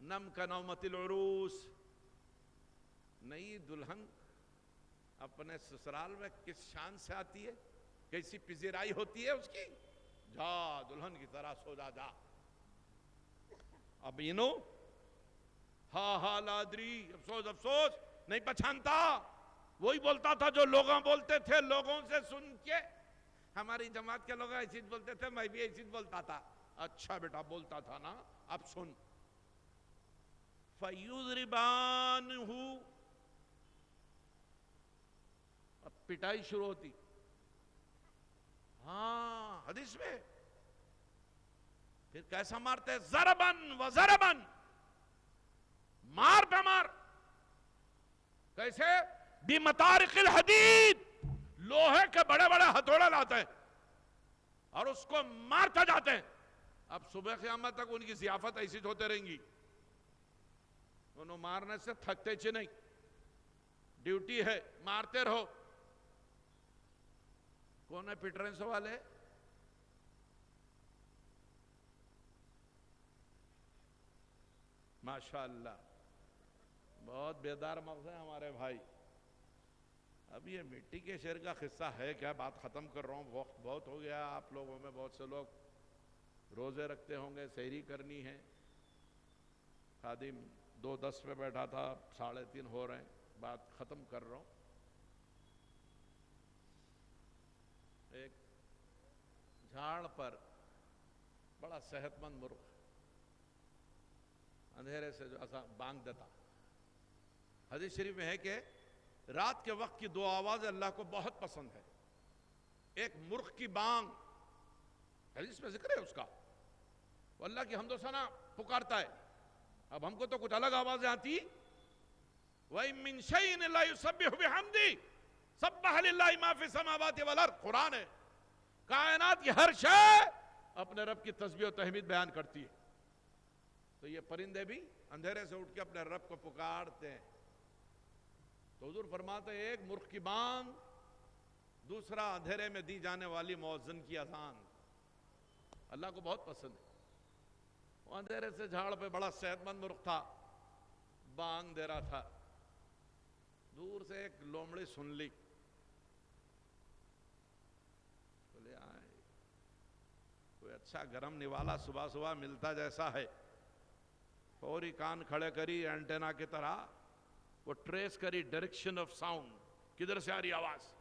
نم کا نومت العروس نئی دلہن اپنے سسرال میں کس شان سے آتی ہے کیسی پذیرائی ہوتی ہے اس کی جا دلہن کی طرح سو جا اب ہا لا ادری افسوس نہیں پہچانتا وہی بولتا تھا جو لوگوں بولتے تھے لوگوں سے سن کے ہماری جماعت کے لوگ ایسی بولتے تھے میں بھی ایسی بولتا تھا اچھا بیٹا بولتا تھا نا اب سن فَيُضْرِبَانْهُ اب پٹائی شروع ہوتی ہاں حدیث میں پھر کیسا مارتے ضربن و ضربن مار پہ مار کیسے بِمَطَارِقِ الْحَدِيدِ لوہے کے بڑے بڑے ہتھوڑے لاتے ہیں اور اس کو مارتے جاتے ہیں اب صبح قیامت تک ان کی ضیافت ایسی ہوتے رہیں گی انہوں مارنے سے تھکتے چھ نہیں ڈیوٹی ہے مارتے رہو کون ہے پیٹرنس والے ماشاءاللہ بہت بیدار مغز ہیں ہمارے بھائی اب یہ مٹی کے شعر کا قصہ ہے کیا بات ختم کر رہا ہوں وقت بہت ہو گیا آپ لوگوں میں بہت سے لوگ روزے رکھتے ہوں گے سحری کرنی ہے خادم 2:10 پہ بیٹھا تھا 3:30 ہو رہے ہیں بات ختم کر رہا ہوں ایک جھاڑ پر بڑا صحت مند مرغ اندھیرے سے جو ایسا بانگ دیتا حدیث شریف میں ہے کہ رات کے وقت کی دو آوازیں اللہ کو بہت پسند ہے ایک مرغ کی بانگ حدیث میں ذکر ہے اس کا وہ اللہ کی حمد و ثنا پکارتا ہے اب ہم کو تو کچھ الگ آوازیں آتی وَإِن مِّن شَيْءٍ إِلَّا يُسَبِّحُ بِحَمْدِهِ سَبَّحَ لِلَّهِ مَا فِي السَّمَاوَاتِ وَالْأَرْضِ قرآن ہے کائنات کی ہر شے اپنے رب کی تسبیح و تحمید بیان کرتی ہے تو یہ پرندے بھی اندھیرے سے اٹھ کے اپنے رب کو پکارتے ہیں تو حضور فرماتے ہیں ایک مرغ کی بانگ دوسرا اندھیرے میں دی جانے والی مؤذن کی اذان اللہ کو بہت پسند ہے وہ اندھیرے سے جھاڑ پہ بڑا صحت مند مرغ تھا بانگ دے رہا تھا دور سے ایک لومڑی سن لی بولے آئے کوئی اچھا گرم نوالا صبح صبح ملتا جیسا ہے فوری کان کھڑے کری اینٹینا کی طرح وہ ٹریس کری ڈائریکشن آف ساؤنڈ کدھر سے آ رہی آواز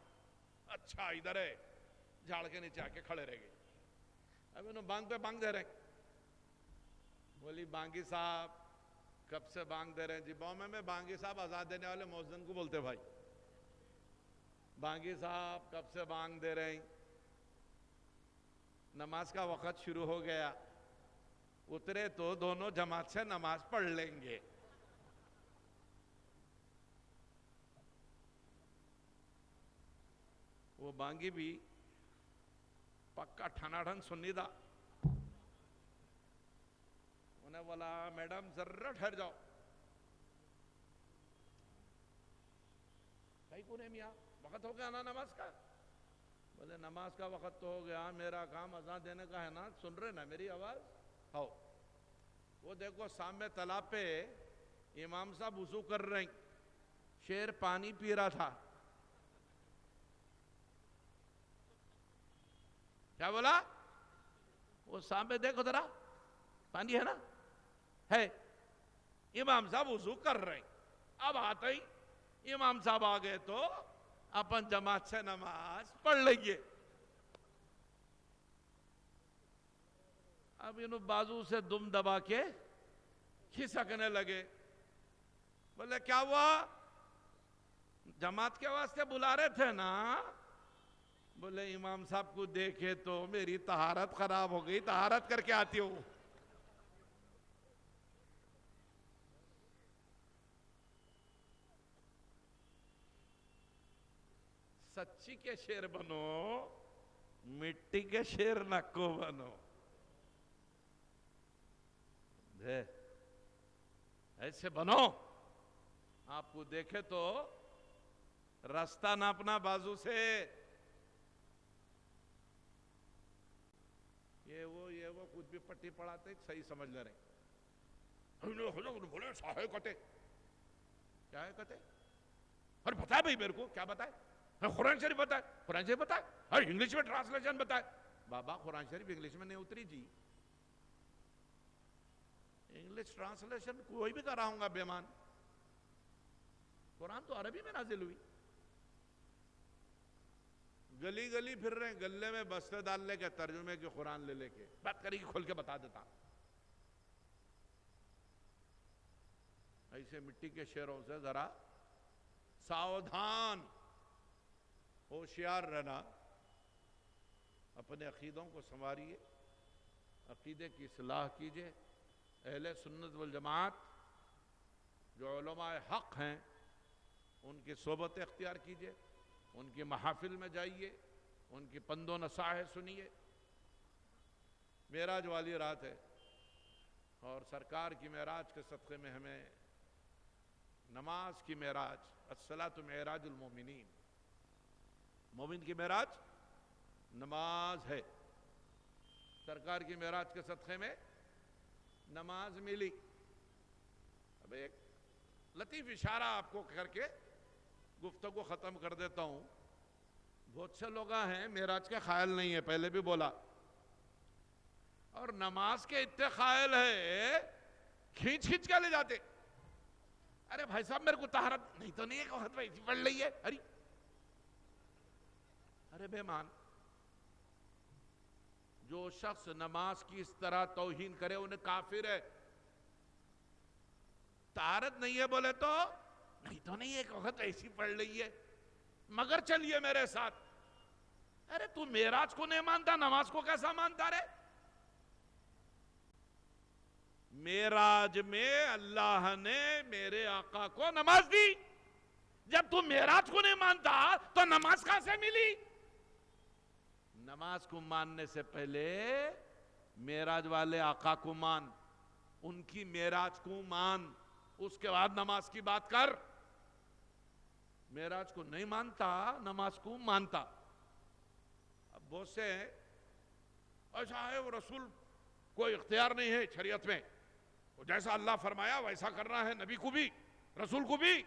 اچھا ادھر ہے جھاڑ کے نیچے آ کے کھڑے رہ گئے اب انہوں بانگ پہ بانگ دے رہے ہیں بولی بانگی صاحب کب سے بانگ دے رہے ہیں جی بومے میں بانگی صاحب آزاد دینے والے مؤذن کو بولتے بھائی بانگی صاحب کب سے بانگ دے رہے ہیں نماز کا وقت شروع ہو گیا اترے تو دونوں جماعت سے نماز پڑھ لیں گے وہ بانگی بھی پکا ٹھانا ٹھن سنی تھا انہیں بولا میڈم ذرا ٹھہر جاؤ کہیں کو نہیں میاں وقت ہو گیا نا نماز کا بولے نماز کا وقت تو ہو گیا، میرا کام اذان دینے کا ہے نا، سن رہے نا میری آواز؟ ہو وہ دیکھو سامنے تالاب پہ امام صاحب وضو کر رہے ہیں، شیر پانی پی رہا تھا. کیا بولا؟ وہ سامنے دیکھو ذرا، پانی ہے نا، ہے. امام صاحب وضو کر رہے ہیں. اب آتے ہی امام صاحب آ گئے تو اپن جماعت سے نماز پڑھ لیں گے. اب انہوں بازو سے دم دبا کے کھسکنے لگے. بولے کیا ہوا؟ جماعت کے واسطے بلا رہے تھے نا. بولے امام صاحب کو دیکھے تو میری طہارت خراب ہو گئی، طہارت کر کے آتی ہوں. سچی کے شیر بنو، مٹی کے شیر نکو بنو. ایسے بنو، آپ کو دیکھے تو راستہ ناپنا بازو سے. یہ وہ کچھ بھی پٹی پڑھاتے صحیح سمجھ لے رہے. بولے ساہے کتے، کیا ہے کتے؟ اور بتائے بھائی میرے کو، کیا بتائے؟ قرآن شریف بتائے، قرآن شریف بتائے، اور انگلش میں ٹرانسلیشن بتائے. بابا قرآن شریف انگلش میں نہیں اتری جی. انگلش ٹرانسلیشن کوئی بھی کراؤں گا بیمان. قرآن تو عربی میں نازل ہوئی. گلی گلی پھر رہے ہیں، گلے میں بستے ڈال لے کے ترجمے کے قرآن لے لے کے. بات کری کھول کے بتا دیتا. ایسے مٹی کے شیروں سے ذرا ساودھان، ہوشیار رہنا. اپنے عقیدوں کو سنواریے، عقیدے کی اصلاح کیجئے. اہل سنت والجماعت جو علماء حق ہیں ان کی صحبت اختیار کیجئے، ان کی محافل میں جائیے، ان کی پند و نصائح سنیے. معراج والی رات ہے اور سرکار کی معراج کے صدقے میں ہمیں نماز کی معراج، الصلاۃ معراج المومنین، مومن کی معراج نماز ہے. سرکار کی معراج کے صدقے میں نماز ملی. اب ایک لطیف اشارہ آپ کو کر کے گفتگو ختم کر دیتا ہوں. بہت سے لوگ ہیں معراج کے خیال نہیں ہے، پہلے بھی بولا، اور نماز کے اتنے خیال ہے کھینچ کھینچ کے لے جاتے. ارے بھائی صاحب میرے کو طہارت نہیں تو نہیں ہے، وقت میں پڑھ لئی ہے. ارے بے مان، جو شخص نماز کی اس طرح توہین کرے انہیں کافر ہے. طہارت نہیں ہے بولے تو نہیں تو نہیں، ایک وقت ایسی پڑھ لئی ہے، مگر چلیے میرے ساتھ. ارے تو معراج کو نہیں مانتا، نماز کو کیسا مانتا رے؟ معراج میں اللہ نے میرے آقا کو نماز دی. جب تو معراج کو نہیں مانتا تو نماز کہاں سے ملی؟ نماز کو ماننے سے پہلے معراج والے آقا کو مان، ان کی معراج کو مان، اس کے بعد نماز کی بات کر. معراج کو نہیں مانتا، نماز کو مانتا. اب بہت سے ایسا ہے وہ رسول کوئی اختیار نہیں ہے شریعت میں، جیسا اللہ فرمایا ویسا کرنا ہے، نبی کو بھی رسول کو بھی.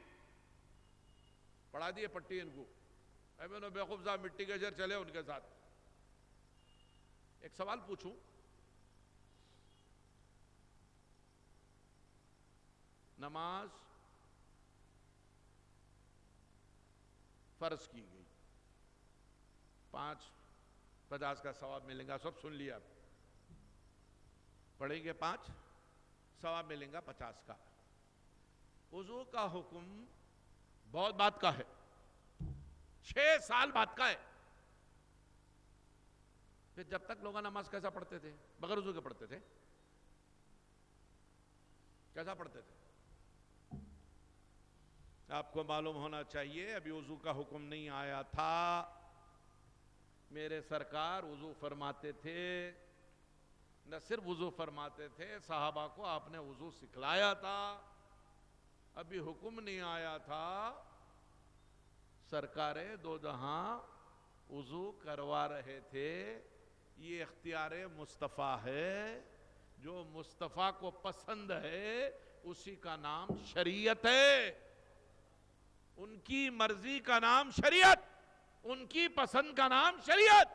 پڑھا دیے پٹی ان کو. اے میں نے بیوقوف صاحب مٹی کے شیر چلے ان کے ساتھ. ایک سوال پوچھوں، نماز فرض کی گئی، 50 کا ثواب ملے گا. سب سن لیا، پڑھیں گے 5 ثواب ملے گا 50 کا. وضو کا حکم بہت بات کا ہے، 6 سال بات کا ہے. پھر جب تک لوگ نماز کیسا پڑھتے تھے؟ بغیر وضو کے پڑھتے تھے. کیسا پڑھتے تھے؟ آپ کو معلوم ہونا چاہیے ابھی وضو کا حکم نہیں آیا تھا. میرے سرکار وضو فرماتے تھے، نہ صرف وضو فرماتے تھے، صحابہ کو آپ نے وضو سکھلایا تھا. ابھی حکم نہیں آیا تھا. سرکار دو جہاں وضو کروا رہے تھے. یہ اختیار مصطفیٰ ہے. جو مصطفیٰ کو پسند ہے اسی کا نام شریعت ہے. ان کی مرضی کا نام شریعت, ان کی پسند کا نام شریعت.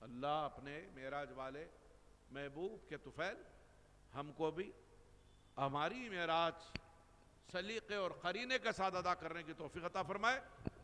اللہ اپنے معراج والے محبوب کے طفیل ہم کو بھی ہماری معراج سلیقے اور قرینے کے ساتھ ادا کرنے کی توفیق عطا فرمائے.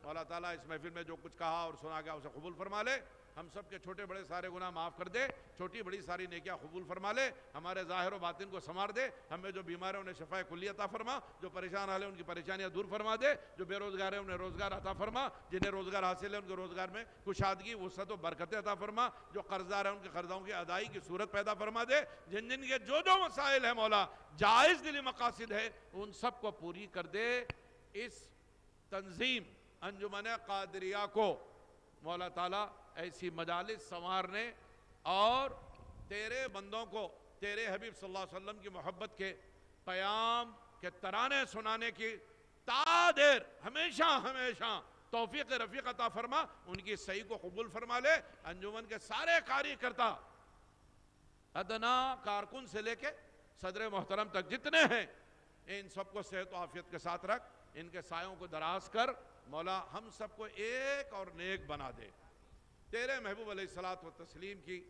اللہ تعالیٰ اس محفل میں جو کچھ کہا اور سنا گیا اسے قبول فرما لے. ہم سب کے چھوٹے بڑے سارے گناہ معاف کر دے, چھوٹی بڑی ساری نیکیاں قبول فرما لے. ہمارے ظاہر و باطن کو سنوار دے. ہمیں جو بیمار ہیں انہیں شفاء کلی عطا فرما. جو پریشان حال ہیں ان کی پریشانیاں دور فرما دے. جو بے روزگار ہیں انہیں روزگار عطا فرما. جنہیں روزگار حاصل ہے ان کے روزگار میں کشادگی, وسعت و برکتیں عطا فرما. جو قرضدار ہیں ان کے قرضوں کی ادائی کی صورت پیدا فرما دے. جن جن کے جو مسائل ہیں مولا جائز دلی مقاصد ہے ان سب کو پوری کر دے. اس تنظیم انجمن قادریہ کو مولا تعالیٰ ایسی مجالس سنوارنے اور تیرے بندوں کو تیرے حبیب صلی اللہ علیہ وسلم کی محبت کے پیام کے ترانے سنانے کی تا دیر ہمیشہ ہمیشہ توفیق رفیق عطا فرما. ان کی صحیح کو قبول فرما لے. انجمن کے سارے کاری کرتا ادنا کارکن سے لے کے صدر محترم تک جتنے ہیں ان سب کو صحت و عافیت کے ساتھ رکھ. ان کے سایوں کو دراز کر مولا ہم سب کو ایک اور نیک بنا دے. تیرے محبوب علیہ الصلوۃ والتسلیم کی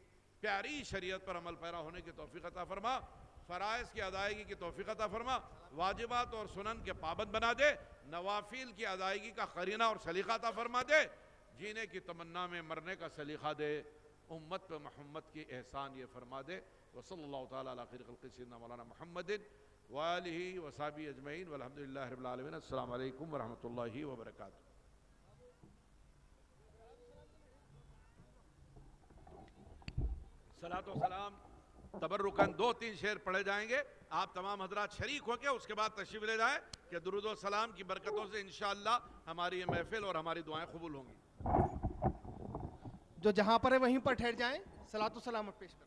پیاری شریعت پر عمل پیرا ہونے کی توفیق عطا فرما. فرائض کی ادائیگی کی توفیق عطا فرما. واجبات اور سنن کے پابند بنا دے. نوافل کی ادائیگی کا قرینہ اور سلیقہ عطا فرما دے. جینے کی تمنا میں مرنے کا سلیقہ دے. امت پہ محمد کی احسان یہ فرما دے. وصلی اللہ تعالیٰ علی خیر خلق سیدنا مولانا محمد وآلہ وصحبہ اجمعین والحمدللہ رب العالمین. السلام علیکم ورحمۃ اللہ وبرکاتہ. صلاۃ و سلام تبرکاً 2-3 شعر پڑھے جائیں گے. آپ تمام حضرات شریک ہو کے اس کے بعد تشریف لے جائیں کہ درود و سلام کی برکتوں سے انشاءاللہ ہماری یہ محفل اور ہماری دعائیں قبول ہوں گی. جو جہاں پر ہے وہیں پر ٹھہر جائیں. صلاۃ و سلام پیش کریں.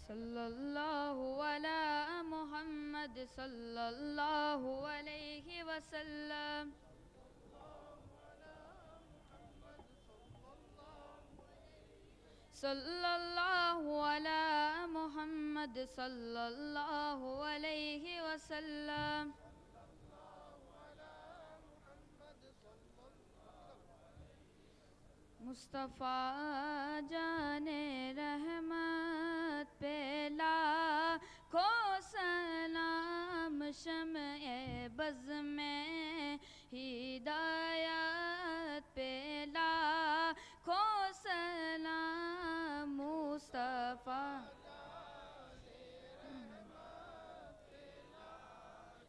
صلی اللہ علی محمد صلی اللہ علیہ وسلم. صلی اللہ علی محمد صلی اللہ علیہ وسلم. مصطفیٰ جان رحمت پہ لاکھوں سلام. شمع بز میں ہدایت پہ لاکھوں سلام. مصطفیٰ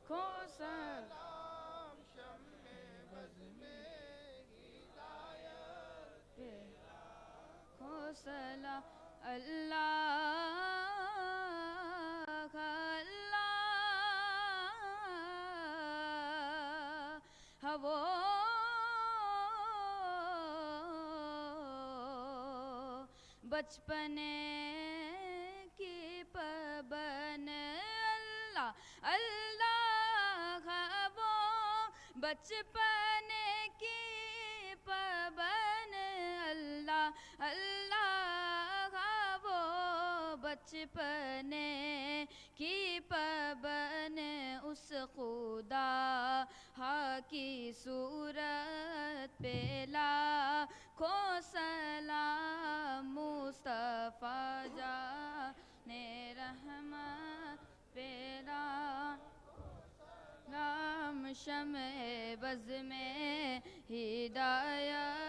کو سلام. سلام اللہ اللہ وہ بچپنے کی پابند. اللہ اللہ وہ بچپنے کی پابند. اللہ اللہ وہ بچپنے کی پابند. اس خدا کی صورت پہ لاکھوں سلام. مصطفیٰ جان رحمت پہ سلام. شمع بز میں ہدایت